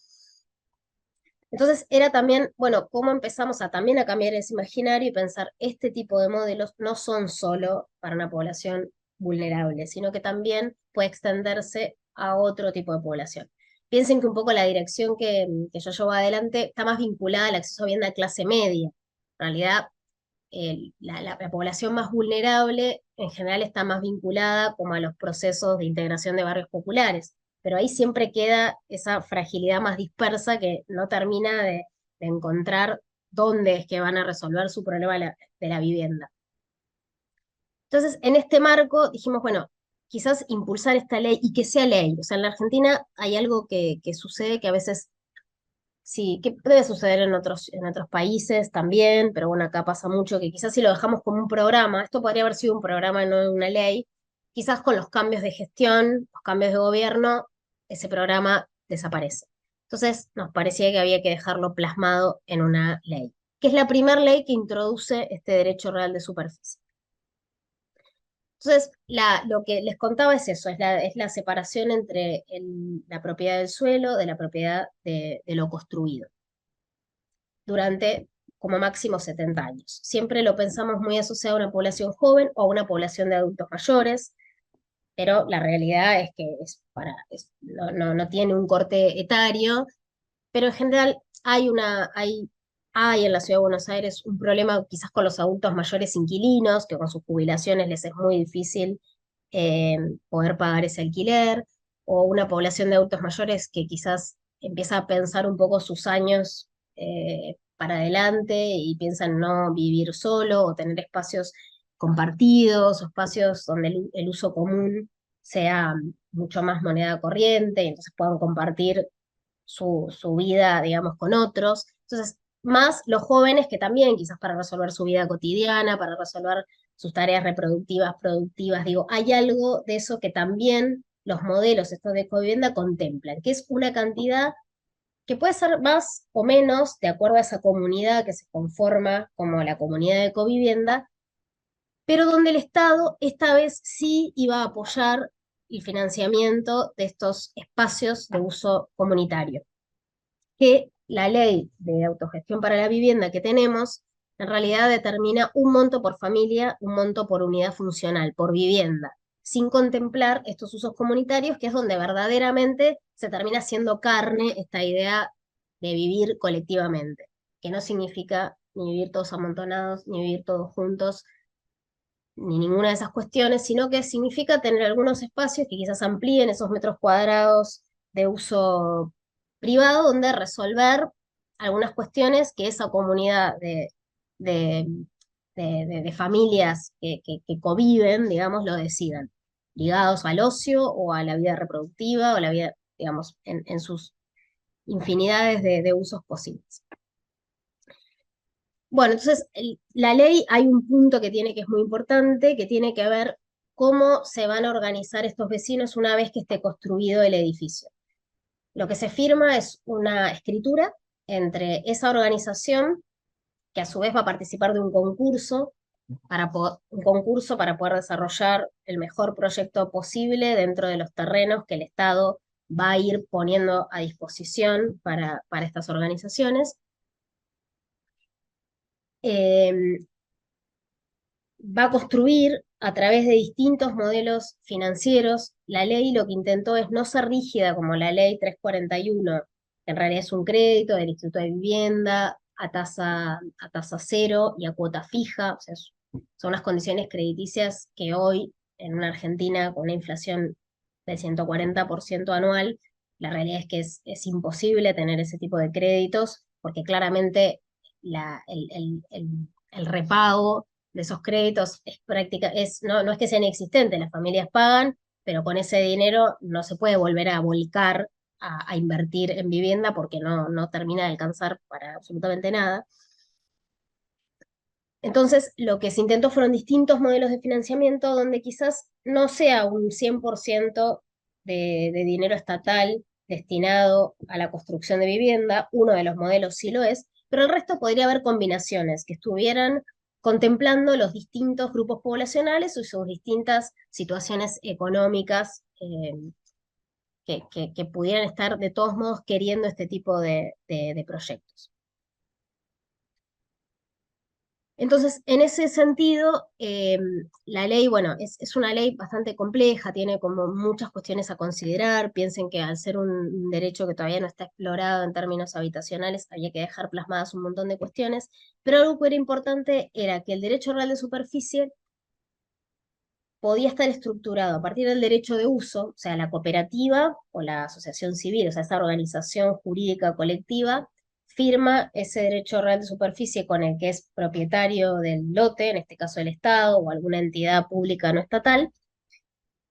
Entonces era también, bueno, cómo empezamos también a cambiar ese imaginario y pensar, este tipo de modelos no son solo para una población vulnerable, sino que también puede extenderse a otro tipo de población. Piensen que un poco la dirección que yo llevo adelante está más vinculada al acceso a vivienda de clase media. En realidad, la población más vulnerable en general está más vinculada como a los procesos de integración de barrios populares, pero ahí siempre queda esa fragilidad más dispersa que no termina de encontrar dónde es que van a resolver su problema de la vivienda. Entonces, en este marco dijimos, bueno, quizás impulsar esta ley y que sea ley. O sea, en la Argentina hay algo que sucede que a veces sí, que debe suceder en otros países también, pero bueno, acá pasa mucho que quizás si lo dejamos como un programa, esto podría haber sido un programa, no una ley, quizás con los cambios de gestión, los cambios de gobierno, ese programa desaparece. Entonces nos parecía que había que dejarlo plasmado en una ley, que es la primera ley que introduce este derecho real de superficie. Entonces, lo que les contaba es eso, es la separación entre la propiedad del suelo de la propiedad de lo construido durante como máximo 70 años. Siempre lo pensamos muy asociado a una población joven o a una población de adultos mayores, pero la realidad es que no tiene un corte etario, pero en general hay en la Ciudad de Buenos Aires un problema quizás con los adultos mayores inquilinos, que con sus jubilaciones les es muy difícil eh, poder pagar ese alquiler, o una población de adultos mayores que quizás empieza a pensar un poco sus años para adelante y piensa en no vivir solo o tener espacios compartidos o espacios donde el uso común sea mucho más moneda corriente y entonces puedan compartir su vida, digamos, con otros. Entonces, más los jóvenes que también, quizás para resolver su vida cotidiana, para resolver sus tareas reproductivas, productivas, digo, hay algo de eso que también los modelos estos de covivienda contemplan, que es una cantidad que puede ser más o menos de acuerdo a esa comunidad que se conforma como la comunidad de covivienda, pero donde el Estado esta vez sí iba a apoyar el financiamiento de estos espacios de uso comunitario, que la ley de autogestión para la vivienda que tenemos en realidad determina un monto por familia, un monto por unidad funcional, por vivienda, sin contemplar estos usos comunitarios, que es donde verdaderamente se termina haciendo carne esta idea de vivir colectivamente, que no significa ni vivir todos amontonados, ni vivir todos juntos, ni ninguna de esas cuestiones, sino que significa tener algunos espacios que quizás amplíen esos metros cuadrados de uso privado, donde resolver algunas cuestiones que esa comunidad de, de familias que conviven, digamos, lo decidan, ligados al ocio o a la vida reproductiva o la vida, digamos, en sus infinidades de usos posibles. Bueno, entonces la ley hay un punto que tiene que es muy importante, que tiene que ver cómo se van a organizar estos vecinos una vez que esté construido el edificio. Lo que se firma es una escritura entre esa organización, que a su vez va a participar de un concurso para poder desarrollar el mejor proyecto posible dentro de los terrenos que el Estado va a ir poniendo a disposición para estas organizaciones. Eh, Va a construir a través de distintos modelos financieros. La ley lo que intentó es no ser rígida como la ley 341, que en realidad es un crédito del Instituto de Vivienda a tasa cero y a cuota fija. O sea, son unas condiciones crediticias que hoy en una Argentina con una inflación del 140% anual, la realidad es que es imposible tener ese tipo de créditos porque claramente el repago de esos créditos no es que sean inexistentes, las familias pagan, pero con ese dinero no se puede volver a volcar a invertir en vivienda porque no termina de alcanzar para absolutamente nada. Entonces, lo que se intentó fueron distintos modelos de financiamiento donde quizás no sea un 100% de dinero estatal destinado a la construcción de vivienda, uno de los modelos sí lo es, pero el resto podría haber combinaciones que estuvieran contemplando los distintos grupos poblacionales y sus distintas situaciones económicas que pudieran estar de todos modos queriendo este tipo de proyectos. Entonces, en ese sentido, la ley, bueno, es una ley bastante compleja, tiene como muchas cuestiones a considerar. Piensen que al ser un derecho que todavía no está explorado en términos habitacionales, había que dejar plasmadas un montón de cuestiones, pero algo que era importante era que el derecho real de superficie podía estar estructurado a partir del derecho de uso, o sea, la cooperativa o la asociación civil, o sea, esa organización jurídica colectiva, firma ese derecho real de superficie con el que es propietario del lote, en este caso el Estado o alguna entidad pública no estatal,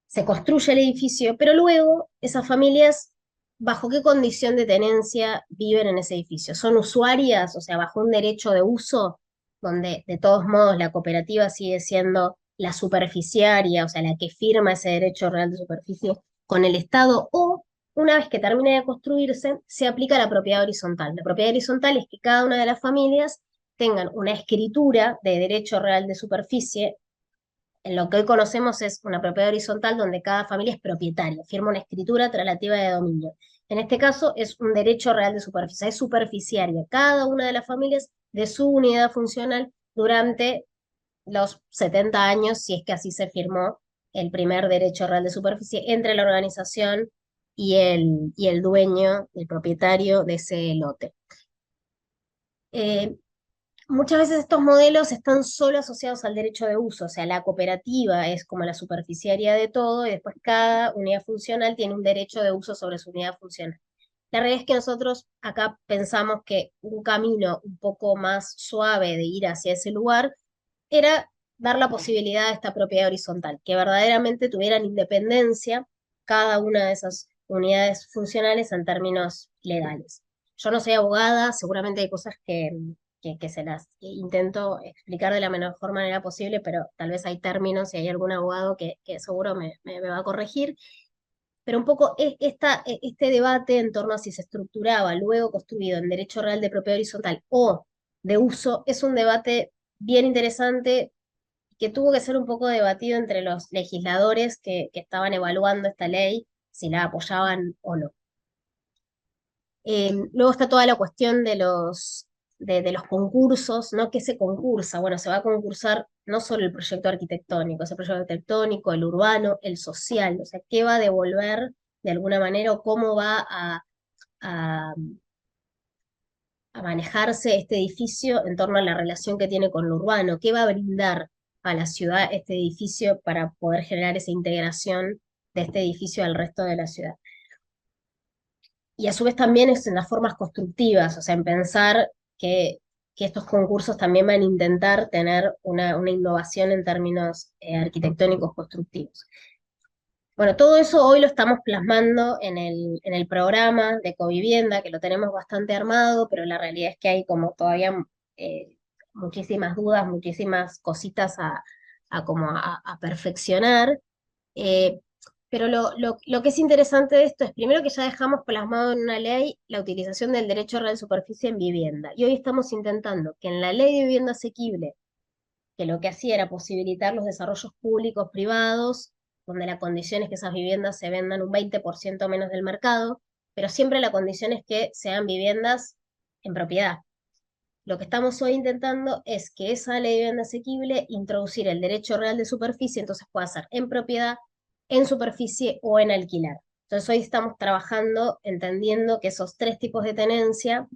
se construye el edificio, pero luego esas familias, ¿bajo qué condición de tenencia viven en ese edificio? ¿Son usuarias, o sea, bajo un derecho de uso, donde de todos modos la cooperativa sigue siendo la superficiaria, o sea, la que firma ese derecho real de superficie con el Estado? O una vez que termine de construirse, se aplica la propiedad horizontal. La propiedad horizontal es que cada una de las familias tengan una escritura de derecho real de superficie. En lo que hoy conocemos es una propiedad horizontal donde cada familia es propietaria, firma una escritura traslativa de dominio. En este caso es un derecho real de superficie, es superficiaria cada una de las familias de su unidad funcional durante los 70 años, si es que así se firmó el primer derecho real de superficie entre la organización y el dueño, el propietario de ese lote. Eh, Muchas veces estos modelos están solo asociados al derecho de uso, o sea, la cooperativa es como la superficiaria de todo y después cada unidad funcional tiene un derecho de uso sobre su unidad funcional. La realidad es que nosotros acá pensamos que un camino un poco más suave de ir hacia ese lugar era dar la posibilidad a esta propiedad horizontal, que verdaderamente tuvieran independencia cada una de esas unidades funcionales en términos legales. Yo no soy abogada, seguramente hay cosas que se las intento explicar de la mejor manera posible, pero tal vez hay términos y hay algún abogado que seguro me va a corregir. Pero un poco este debate en torno a si se estructuraba luego construido en derecho real de propiedad horizontal o de uso es un debate bien interesante que tuvo que ser un poco debatido entre los legisladores que estaban evaluando esta ley, si la apoyaban o no. Luego está toda la cuestión de los concursos, ¿no? ¿Qué se concursa? Bueno, se va a concursar no solo el proyecto arquitectónico, ese proyecto arquitectónico, el urbano, el social, o sea, ¿qué va a devolver de alguna manera o cómo va a, a manejarse este edificio en torno a la relación que tiene con lo urbano? ¿Qué va a brindar a la ciudad este edificio para poder generar esa integración de este edificio al resto de la ciudad? Y a su vez también es en las formas constructivas, o sea, en pensar que estos concursos también van a intentar tener una innovación en términos arquitectónicos constructivos. Bueno, todo eso hoy lo estamos plasmando en el programa de Covivienda, que lo tenemos bastante armado, pero la realidad es que hay como todavía muchísimas dudas, muchísimas cositas a perfeccionar. Eh, pero lo que es interesante de esto es, primero, que ya dejamos plasmado en una ley la utilización del derecho real de superficie en vivienda. Y hoy estamos intentando que en la ley de vivienda asequible, que lo que hacía era posibilitar los desarrollos públicos privados, donde la condición es que esas viviendas se vendan un 20% menos del mercado, pero siempre la condición es que sean viviendas en propiedad. Lo que estamos hoy intentando es que esa ley de vivienda asequible introducir el derecho real de superficie, entonces pueda ser en propiedad, en superficie o en alquiler. Entonces hoy estamos trabajando entendiendo que esos tres tipos de tenencia,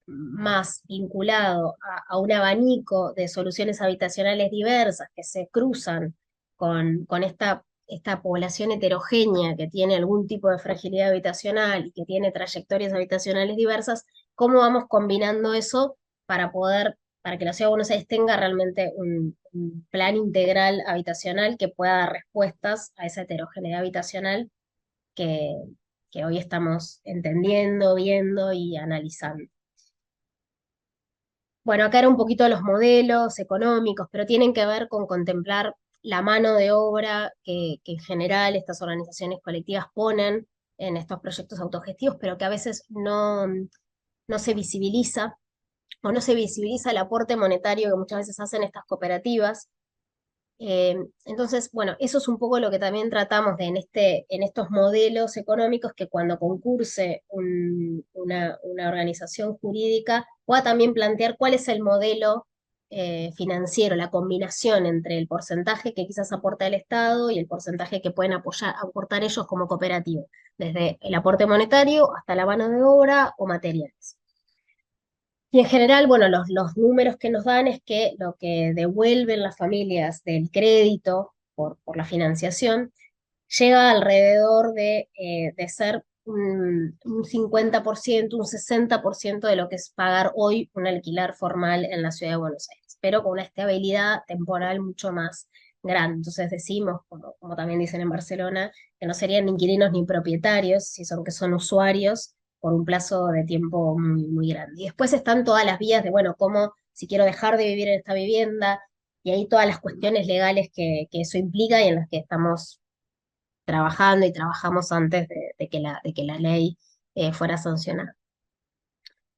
más vinculado a un abanico de soluciones habitacionales diversas que se cruzan con esta población heterogénea que tiene algún tipo de fragilidad habitacional y que tiene trayectorias habitacionales diversas, ¿cómo vamos combinando eso para que la Ciudad de Buenos Aires tenga realmente un plan integral habitacional que pueda dar respuestas a esa heterogeneidad habitacional que, que hoy estamos entendiendo, viendo y analizando? Bueno, acá era un poquito los modelos económicos, pero tienen que ver con contemplar la mano de obra que en general estas organizaciones colectivas ponen en estos proyectos autogestivos, pero que a veces no se visibiliza, o no se visibiliza el aporte monetario que muchas veces hacen estas cooperativas. Entonces, bueno, eso es un poco lo que también tratamos de en estos modelos económicos, que cuando concurse una organización jurídica pueda también plantear cuál es el modelo financiero, la combinación entre el porcentaje que quizás aporta el Estado y el porcentaje que pueden aportar ellos como cooperativa, desde el aporte monetario hasta la mano de obra o materiales. Y en general, bueno, los números que nos dan es que lo que devuelven las familias del crédito por la financiación llega alrededor de ser un 50%, un 60% de lo que es pagar hoy un alquiler formal en la ciudad de Buenos Aires, pero con una estabilidad temporal mucho más grande. Entonces decimos, como también dicen en Barcelona, que no serían ni inquilinos ni propietarios, si son que son usuarios por un plazo de tiempo muy, muy grande. Y después están todas las vías de, bueno, cómo, si quiero dejar de vivir en esta vivienda, y ahí todas las cuestiones legales que eso implica y en las que estamos trabajando y trabajamos antes de que la ley fuera sancionada.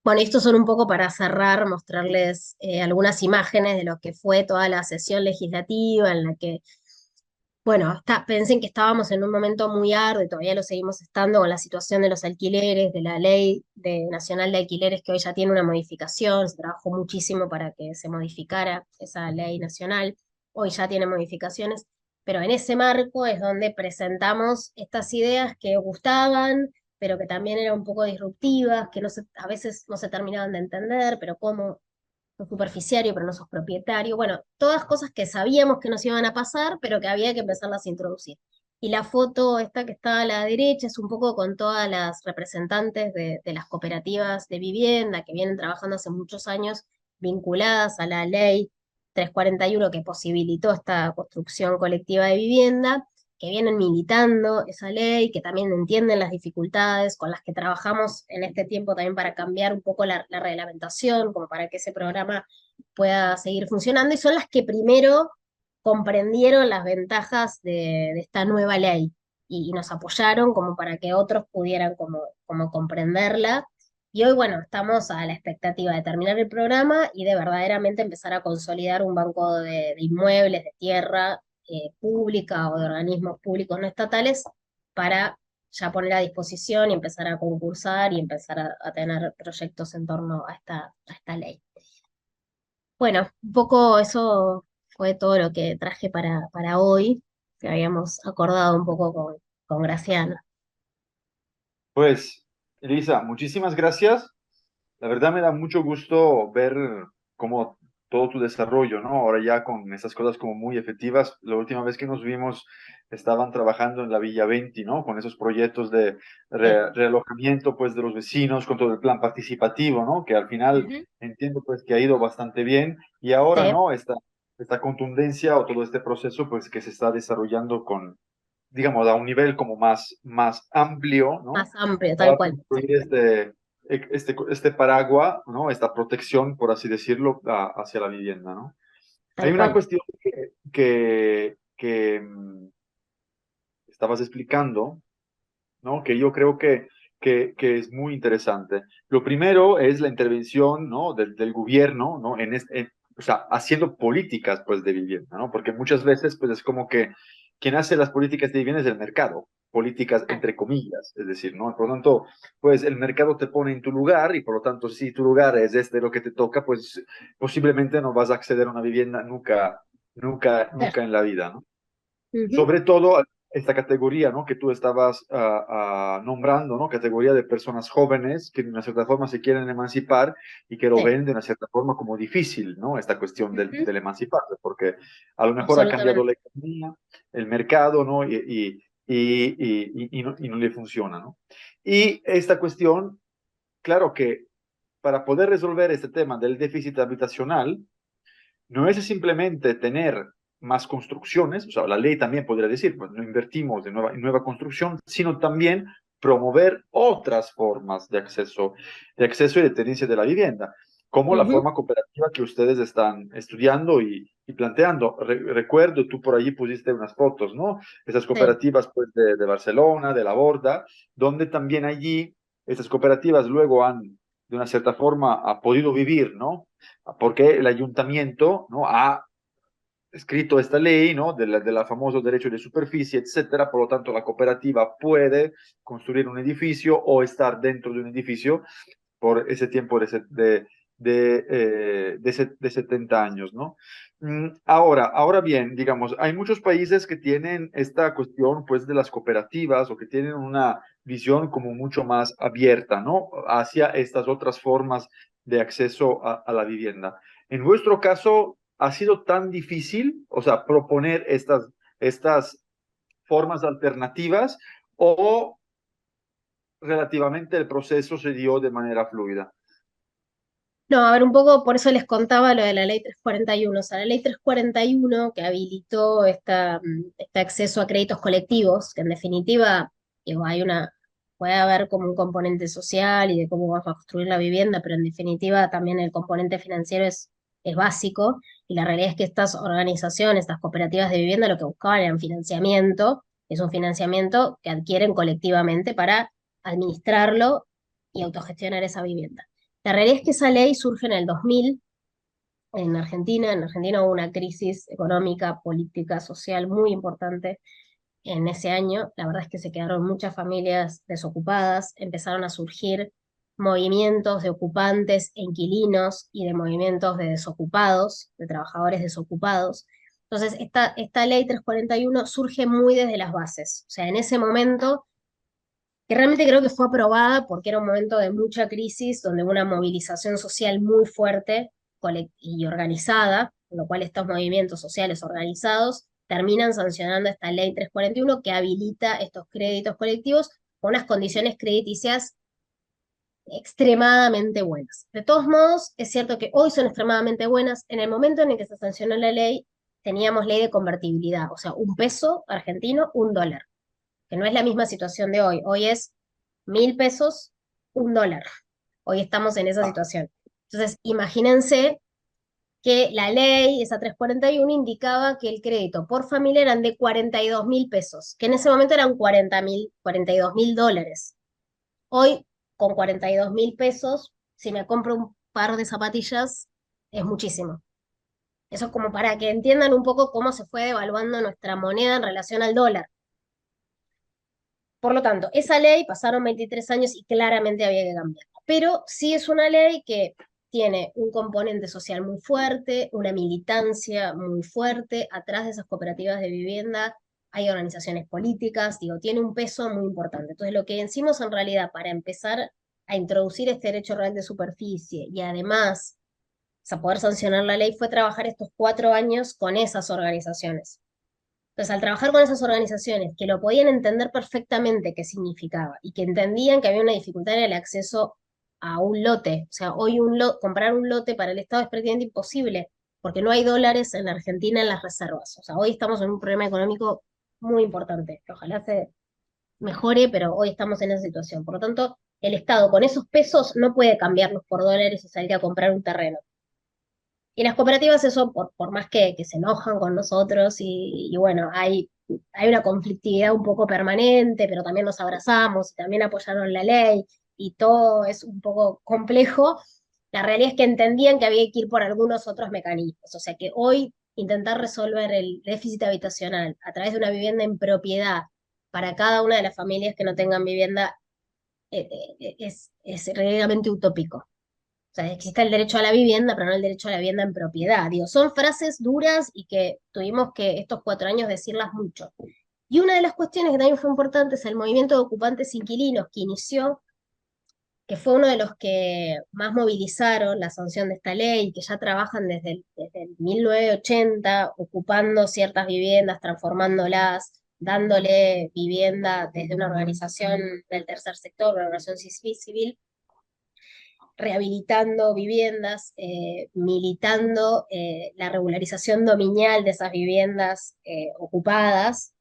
Bueno, estos son un poco para cerrar, mostrarles algunas imágenes de lo que fue toda la sesión legislativa en la que, bueno, pensé que estábamos en un momento muy arduo y todavía lo seguimos estando con la situación de los alquileres, de la nacional de alquileres, que hoy ya tiene una modificación. Se trabajó muchísimo para que se modificara esa ley nacional, hoy ya tiene modificaciones, pero en ese marco es donde presentamos estas ideas que gustaban, pero que también eran un poco disruptivas, que a veces no se terminaban de entender, pero cómo sos superficiario, pero no sos propietario. Bueno, todas cosas que sabíamos que nos iban a pasar, pero que había que empezarlas a introducir. Y la foto esta que está a la derecha es un poco con todas las representantes de las cooperativas de vivienda que vienen trabajando hace muchos años vinculadas a la ley 341 que posibilitó esta construcción colectiva de vivienda, que vienen militando esa ley, que también entienden las dificultades con las que trabajamos en este tiempo también para cambiar un poco la reglamentación, como para que ese programa pueda seguir funcionando, y son las que primero comprendieron las ventajas de esta nueva ley y nos apoyaron como para que otros pudieran como comprenderla. Y hoy, bueno, estamos a la expectativa de terminar el programa y de verdaderamente empezar a consolidar un banco de inmuebles, de tierra pública o de organismos públicos no estatales para ya poner a disposición y empezar a concursar y empezar a tener proyectos en torno a esta ley. Bueno, un poco eso fue todo lo que traje para hoy, que habíamos acordado un poco con Graciana. Pues, Elisa, muchísimas gracias. La verdad me da mucho gusto ver cómo todo tu desarrollo, ¿no? Ahora ya con esas cosas como muy efectivas. La última vez que nos vimos estaban trabajando en la Villa 20, ¿no? Con esos proyectos de Sí. realojamiento, pues, de los vecinos, con todo el plan participativo, ¿no? Que al final Ujú. entiendo, pues, que ha ido bastante bien. Y ahora, Sí, ¿no? Esta contundencia o todo este proceso, pues, que se está desarrollando con, digamos, a un nivel como más amplio, ¿no? más amplio, tal Para cual. Sí. construir este paraguas, ¿no? Esta protección, por así decirlo, hacia la vivienda, ¿no? Hay tal una cual. cuestión que estabas explicando, ¿no? Que yo creo que es muy interesante. Lo primero es la intervención, ¿no? del gobierno, ¿no? O sea, haciendo políticas, pues, de vivienda, ¿no? Porque muchas veces, pues, es como que quien hace las políticas de vivienda es el mercado, políticas Ah, entre comillas, es decir, ¿no? Por lo tanto, pues, el mercado te pone en tu lugar y, por lo tanto, si tu lugar es este lo que te toca, pues, posiblemente no vas a acceder a una vivienda nunca, nunca, claro. nunca en la vida, ¿no? Ujú. Sobre todo esta categoría, ¿no? Que tú estabas nombrando, ¿no? Categoría de personas jóvenes que de una cierta forma se quieren emancipar y que lo Sí. ven de una cierta forma como difícil, ¿no? Esta cuestión Ujú. del emanciparse, porque a lo mejor ha cambiado Absolutamente. la economía, el mercado, ¿no? Y no le funciona, ¿no? Y esta cuestión, claro que para poder resolver este tema del déficit habitacional, no es simplemente tener más construcciones, o sea, la ley también podría decir, pues no invertimos en nueva construcción, sino también promover otras formas de acceso y de tenencia de la vivienda, como la Ujú. forma cooperativa que ustedes están estudiando y planteando. Recuerdo, tú por allí pusiste unas fotos, ¿no? Esas Sí. cooperativas pues, de Barcelona, de La Borda, donde también allí esas cooperativas luego han, de una cierta forma, ha podido vivir, ¿no? Porque el ayuntamiento, ¿no? Ha escrito esta ley, ¿no? De la famoso derecho de superficie, etcétera. Por lo tanto, la cooperativa puede construir un edificio o estar dentro de un edificio por ese tiempo de 70 años, ¿no? Ahora bien, digamos, hay muchos países que tienen esta cuestión, pues, de las cooperativas o que tienen una visión como mucho más abierta, ¿no? Hacia estas otras formas de acceso a la vivienda. En vuestro caso, ¿ha sido tan difícil, o sea, proponer estas formas alternativas o relativamente el proceso se dio de manera fluida? No, a ver, un poco por eso les contaba lo de la ley 341. O sea, la ley 341 que habilitó este acceso a créditos colectivos, que en definitiva, digo, puede haber como un componente social y de cómo vas a construir la vivienda, pero en definitiva también el componente financiero es básico. Y la realidad es que estas organizaciones, estas cooperativas de vivienda, lo que buscaban era un financiamiento, es un financiamiento que adquieren colectivamente para administrarlo y autogestionar esa vivienda. La realidad es que esa ley surge en el 2000 en Argentina. En Argentina hubo una crisis económica, política, social muy importante en ese año. La verdad es que se quedaron muchas familias desocupadas, empezaron a surgir movimientos de ocupantes e inquilinos y de movimientos de desocupados, de trabajadores desocupados. Entonces, esta ley 341 surge muy desde las bases. O sea, en ese momento que realmente creo que fue aprobada porque era un momento de mucha crisis, donde hubo una movilización social muy fuerte y organizada, con lo cual estos movimientos sociales organizados terminan sancionando esta ley 341 que habilita estos créditos colectivos con unas condiciones crediticias extremadamente buenas. De todos modos, es cierto que hoy son extremadamente buenas. En el momento en el que se sancionó la ley, teníamos ley de convertibilidad, o sea, un peso argentino, un dólar, que no es la misma situación de hoy. Hoy es 1.000 pesos, un dólar. Hoy estamos en esa Ah, situación. Entonces, imagínense que la ley, esa 341, indicaba que el crédito por familia eran de 42.000 pesos, que en ese momento eran 42.000 dólares. Hoy, con 42.000 pesos, si me compro un par de zapatillas, es muchísimo. Eso es como para que entiendan un poco cómo se fue devaluando nuestra moneda en relación al dólar. Por lo tanto, esa ley pasaron 23 años y claramente había que cambiarla. Pero sí es una ley que tiene un componente social muy fuerte, una militancia muy fuerte. Atrás de esas cooperativas de vivienda hay organizaciones políticas, digo, tiene un peso muy importante. Entonces, lo que hicimos en realidad para empezar a introducir este derecho real de superficie y además poder sancionar la ley fue trabajar estos 4 años con esas organizaciones. Entonces, al trabajar con esas organizaciones que lo podían entender perfectamente qué significaba y que entendían que había una dificultad en el acceso a un lote, o sea, hoy comprar un lote para el Estado es prácticamente imposible, porque no hay dólares en la Argentina en las reservas. O sea, hoy estamos en un problema económico muy importante, que ojalá se mejore, pero hoy estamos en esa situación. Por lo tanto, el Estado con esos pesos no puede cambiarlos por dólares y salir a comprar un terreno. Y las cooperativas eso, por más que se enojan con nosotros y bueno, hay una conflictividad un poco permanente, pero también nos abrazamos y también apoyaron la ley y todo es un poco complejo. La realidad es que entendían que había que ir por algunos otros mecanismos. O sea que hoy intentar resolver el déficit habitacional a través de una vivienda en propiedad para cada una de las familias que no tengan vivienda es realmente utópico. O sea, existe el derecho a la vivienda, pero no el derecho a la vivienda en propiedad. Digo, son frases duras y que tuvimos que estos 4 años decirlas mucho. Y una de las cuestiones que también fue importante es el movimiento de ocupantes inquilinos que inició, que fue uno de los que más movilizaron la sanción de esta ley, que ya trabajan desde el 1980, ocupando ciertas viviendas, transformándolas, dándole vivienda desde una organización del tercer sector, una organización civil, rehabilitando viviendas, militando la regularización dominial de esas viviendas ocupadas,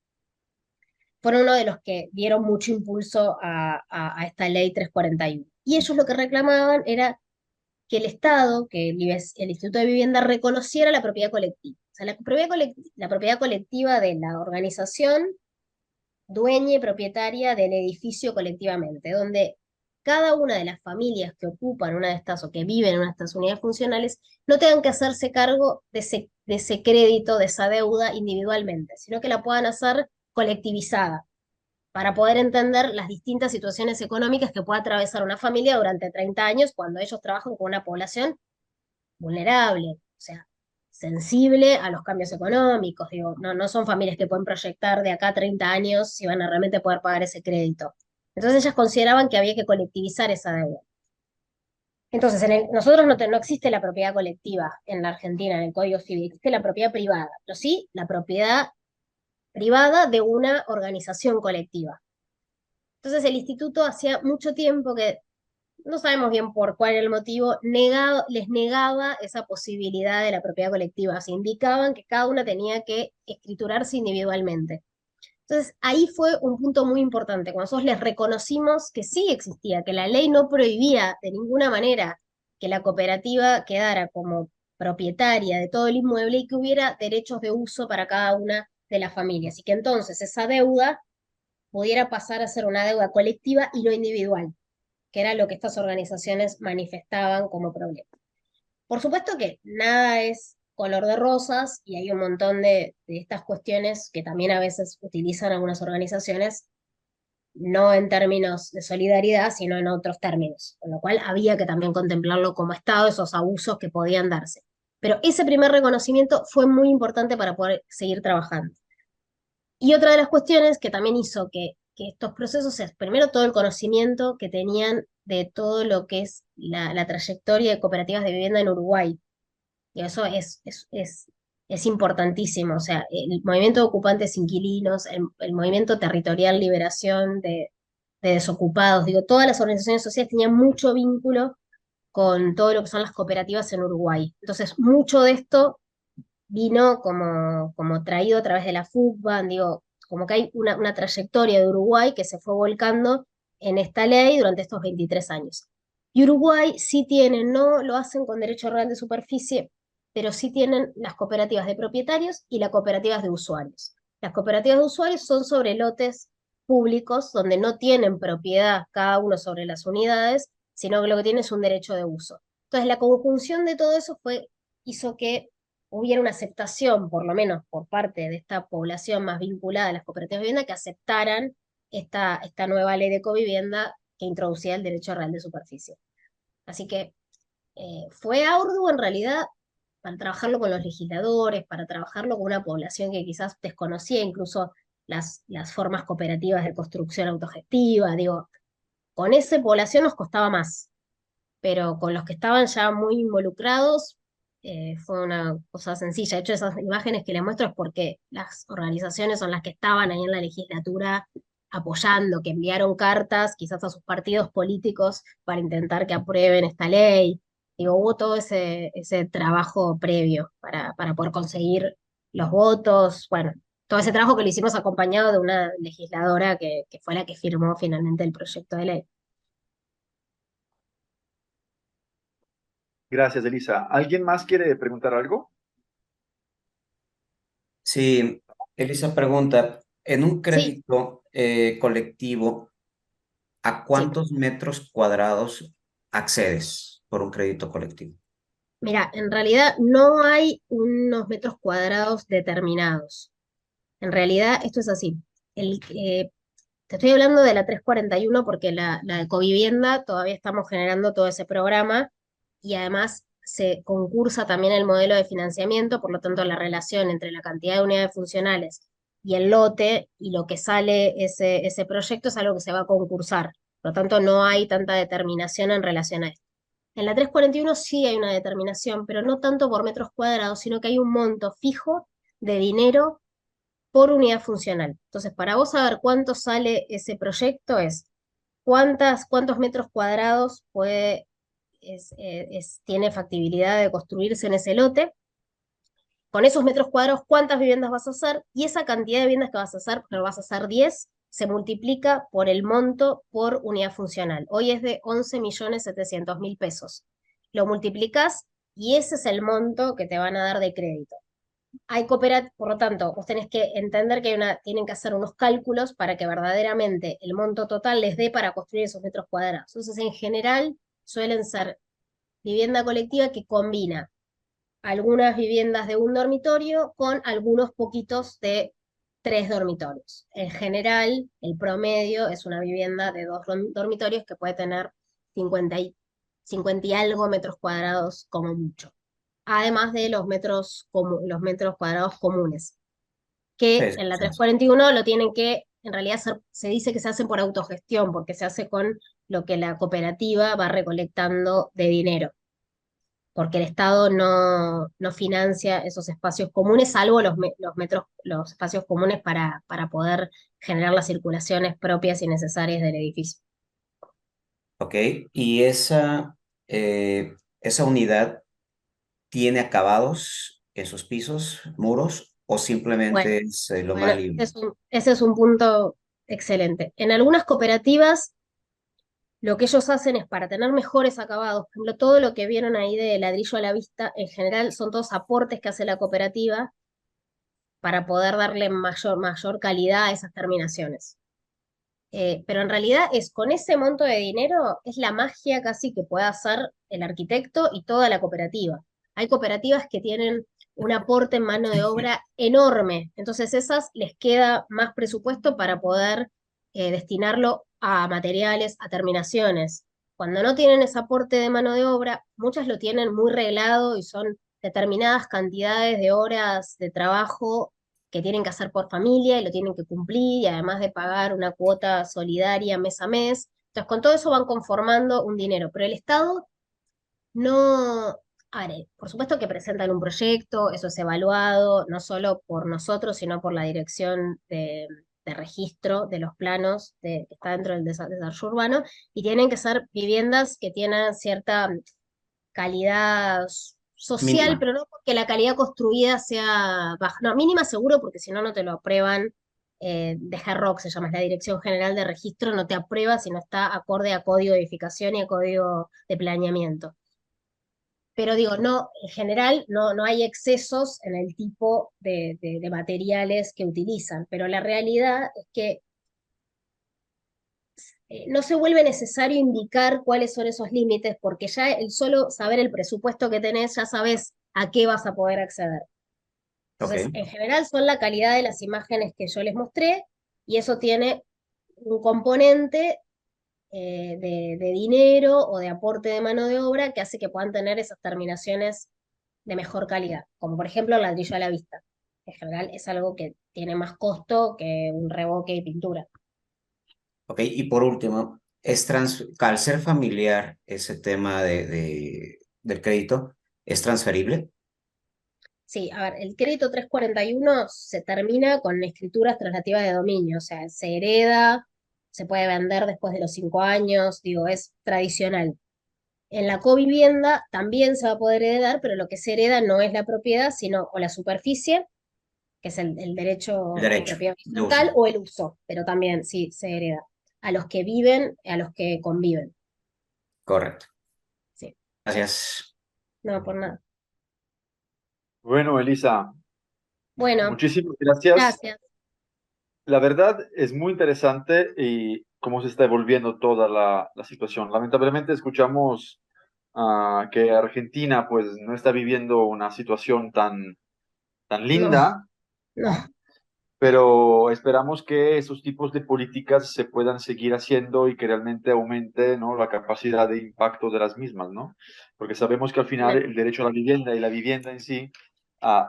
fueron uno de los que dieron mucho impulso a esta ley 341. Y ellos lo que reclamaban era que el Estado, que el Instituto de Vivienda reconociera la propiedad colectiva. O sea, la propiedad colectiva de la organización dueña y propietaria del edificio colectivamente, donde cada una de las familias que ocupan una de estas o que viven en una de estas unidades funcionales no tengan que hacerse cargo de ese crédito, de esa deuda individualmente, sino que la puedan hacer colectivizada para poder entender las distintas situaciones económicas que puede atravesar una familia durante 30 años cuando ellos trabajan con una población vulnerable, o sea, sensible a los cambios económicos. Digo, no son familias que pueden proyectar de acá a 30 años si van a realmente poder pagar ese crédito. Entonces ellas consideraban que había que colectivizar esa deuda. Entonces, nosotros no existe la propiedad colectiva en la Argentina, en el Código Civil, existe la propiedad privada, pero sí la propiedad privada de una organización colectiva. Entonces el instituto hacía mucho tiempo que no sabemos bien por cuál era el motivo, les negaba esa posibilidad de la propiedad colectiva. Se indicaban que cada una tenía que escriturarse individualmente. Entonces, ahí fue un punto muy importante, cuando nosotros les reconocimos que sí existía, que la ley no prohibía de ninguna manera que la cooperativa quedara como propietaria de todo el inmueble y que hubiera derechos de uso para cada una de las familias. Y que entonces esa deuda pudiera pasar a ser una deuda colectiva y no individual, que era lo que estas organizaciones manifestaban como problema. Por supuesto que nada es color de rosas y hay un montón de estas cuestiones que también a veces utilizan algunas organizaciones, no en términos de solidaridad, sino en otros términos, con lo cual había que también contemplarlo como Estado, esos abusos que podían darse. Pero ese primer reconocimiento fue muy importante para poder seguir trabajando. Y otra de las cuestiones que también hizo que estos procesos es, primero, todo el conocimiento que tenían de todo lo que es la trayectoria de cooperativas de vivienda en Uruguay. Y eso es importantísimo. O sea, el movimiento de ocupantes inquilinos, el movimiento territorial liberación de desocupados, digo, todas las organizaciones sociales tenían mucho vínculo con todo lo que son las cooperativas en Uruguay. Entonces, mucho de esto vino como traído a través de la FUCBAN, digo, como que hay una trayectoria de Uruguay que se fue volcando en esta ley durante estos 23 años. Y Uruguay sí tiene, no lo hacen con derecho real de superficie, pero sí tienen las cooperativas de propietarios y las cooperativas de usuarios. Las cooperativas de usuarios son sobre lotes públicos donde no tienen propiedad cada uno sobre las unidades, sino que lo que tienen es un derecho de uso. Entonces, la conjunción de todo eso hizo que hubiera una aceptación, por lo menos por parte de esta población más vinculada a las cooperativas de vivienda, que aceptaran esta nueva ley de covivienda que introducía el derecho real de superficie. Así que fue arduo en realidad para trabajarlo con los legisladores, para trabajarlo con una población que quizás desconocía incluso las formas cooperativas de construcción autogestiva. Digo, con esa población nos costaba más, pero con los que estaban ya muy involucrados fue una cosa sencilla. De hecho, esas imágenes que les muestro es porque las organizaciones son las que estaban ahí en la legislatura apoyando, que enviaron cartas quizás a sus partidos políticos para intentar que aprueben esta ley. Digo, hubo todo ese trabajo previo para poder conseguir los votos, bueno, todo ese trabajo que lo hicimos acompañado de una legisladora que fue la que firmó finalmente el proyecto de ley. Gracias, Elisa. ¿Alguien más quiere preguntar algo? Sí, Elisa pregunta, en un Sí, crédito colectivo, ¿a sí. cuántos metros cuadrados accedes por un crédito colectivo? Mira, en realidad no hay unos metros cuadrados determinados. En realidad esto es así. El, te estoy hablando de la 341 porque la de covivienda todavía estamos generando todo ese programa y además se concursa también el modelo de financiamiento, por lo tanto la relación entre la cantidad de unidades funcionales y el lote y lo que sale ese proyecto es algo que se va a concursar. Por lo tanto no hay tanta determinación en relación a esto. En la 341 sí hay una determinación, pero no tanto por metros cuadrados, sino que hay un monto fijo de dinero por unidad funcional. Entonces, para vos saber cuánto sale ese proyecto es cuántos metros cuadrados tiene factibilidad de construirse en ese lote, con esos metros cuadrados cuántas viviendas vas a hacer y esa cantidad de viviendas que vas a hacer, porque vas a hacer 10, se multiplica por el monto por unidad funcional. Hoy es de 11.700.000 pesos. Lo multiplicas y ese es el monto que te van a dar de crédito. Hay por lo tanto, vos tenés que entender que tienen que hacer unos cálculos para que verdaderamente el monto total les dé para construir esos metros cuadrados. Entonces, en general, suelen ser vivienda colectiva que combina algunas viviendas de un dormitorio con algunos poquitos de 3 dormitorios. En general, el promedio es una vivienda de 2 dormitorios que puede tener 50 50 y algo metros cuadrados como mucho, además de los metros cuadrados comunes, Sí, que sí, en la sí. 341 lo tienen que, en realidad se dice que se hacen por autogestión, porque se hace con lo que la cooperativa va recolectando de dinero, porque el Estado no financia esos espacios comunes, salvo los espacios comunes para poder generar las circulaciones propias y necesarias del edificio. Ok, ¿y esa unidad tiene acabados en sus pisos, muros, o Bueno, simplemente es loma bueno, libre? ese es un punto excelente. En algunas cooperativas lo que ellos hacen es para tener mejores acabados. Por ejemplo, todo lo que vieron ahí de ladrillo a la vista, en general son todos aportes que hace la cooperativa para poder darle mayor calidad a esas terminaciones. Pero en realidad es con ese monto de dinero, es la magia casi que puede hacer el arquitecto y toda la cooperativa. Hay cooperativas que tienen un aporte en mano de obra enorme, entonces esas les queda más presupuesto para poder destinarlo a materiales, a terminaciones. Cuando no tienen ese aporte de mano de obra, muchas lo tienen muy reglado y son determinadas cantidades de horas de trabajo que tienen que hacer por familia y lo tienen que cumplir, y además de pagar una cuota solidaria mes a mes. Entonces, con todo eso van conformando un dinero, pero el Estado no... A ver, por supuesto que presentan un proyecto, eso es evaluado no solo por nosotros, sino por la dirección de registro de los planos que está dentro del desarrollo urbano, y tienen que ser viviendas que tienen cierta calidad social, Mínima. pero no porque la calidad construida sea baja. No, mínima seguro, porque si no, no te lo aprueban. De GERROC se llama, es la Dirección General de Registro, no te aprueba si no está acorde a código de edificación y a código de planeamiento. Pero digo, no, en general no hay excesos en el tipo de materiales que utilizan, pero la realidad es que no se vuelve necesario indicar cuáles son esos límites, porque ya el solo saber el presupuesto que tenés, ya sabes a qué vas a poder acceder. Ok. Entonces, en general son la calidad de las imágenes que yo les mostré, y eso tiene un componente de dinero o de aporte de mano de obra que hace que puedan tener esas terminaciones de mejor calidad, como por ejemplo el ladrillo a la vista. En general es algo que tiene más costo que un revoque y pintura. Ok, y por último, al ser familiar ese tema del crédito, ¿es transferible? Sí, a ver, el crédito 341 se termina con escrituras traslativas de dominio, o sea, se hereda, se puede vender después de los 5 años, digo, es tradicional. En la covivienda también se va a poder heredar, pero lo que se hereda no es la propiedad, sino o la superficie, que es el El derecho de derecho propiedad de uso. horizontal, o el uso, pero también sí se hereda a los que viven, a los que conviven. Correcto. Sí. Gracias. No, por nada. Bueno, Elisa, Bueno, muchísimas gracias. gracias. La verdad es muy interesante y cómo se está evolviendo toda la situación. Lamentablemente escuchamos que Argentina pues no está viviendo una situación tan No, linda, no, ¿no? Pero esperamos que esos tipos de políticas se puedan seguir haciendo y que realmente aumente, ¿no?, la capacidad de impacto de las mismas, ¿no? Porque sabemos que al final totalmente. el derecho a la vivienda y la vivienda en sí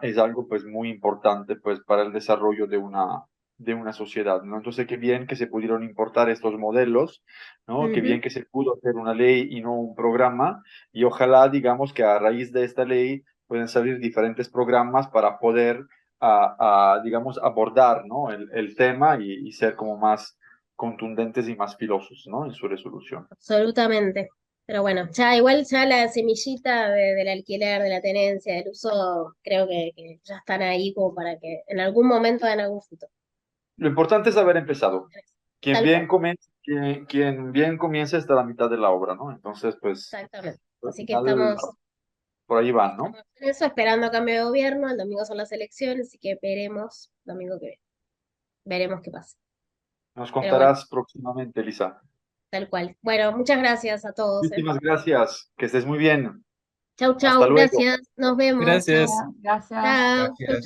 es algo pues muy importante pues para el desarrollo de una sociedad, ¿no? Entonces, qué bien que se pudieron importar estos modelos, ¿no? Qué bien Ujú. que se pudo hacer una ley y no un programa, y ojalá, digamos, que a raíz de esta ley pueden salir diferentes programas para poder digamos, abordar, ¿no?, el tema y ser como más contundentes y más filosos, ¿no?, en su resolución. Absolutamente. Pero bueno, ya igual ya la semillita del alquiler, de la tenencia, del uso, creo que ya están ahí como para que en algún momento den algún fruto. Lo importante es haber empezado. Tal cual, Quien bien comienza hasta la mitad de la obra, ¿no? Entonces, pues, exactamente. al Así que final, por ahí van, ¿no? estamos en eso, esperando cambio de gobierno. El domingo son las elecciones, así que veremos domingo que viene. Veremos qué pasa. Nos Pero bueno, contarás próximamente, Elisa. tal cual. Bueno, muchas gracias a todos, ¿eh? Muchísimas gracias. Que estés muy bien. Chau, Hasta chau, luego. gracias. Nos vemos. Chau. Gracias. Gracias. Chao. Chau, Gracias. chau.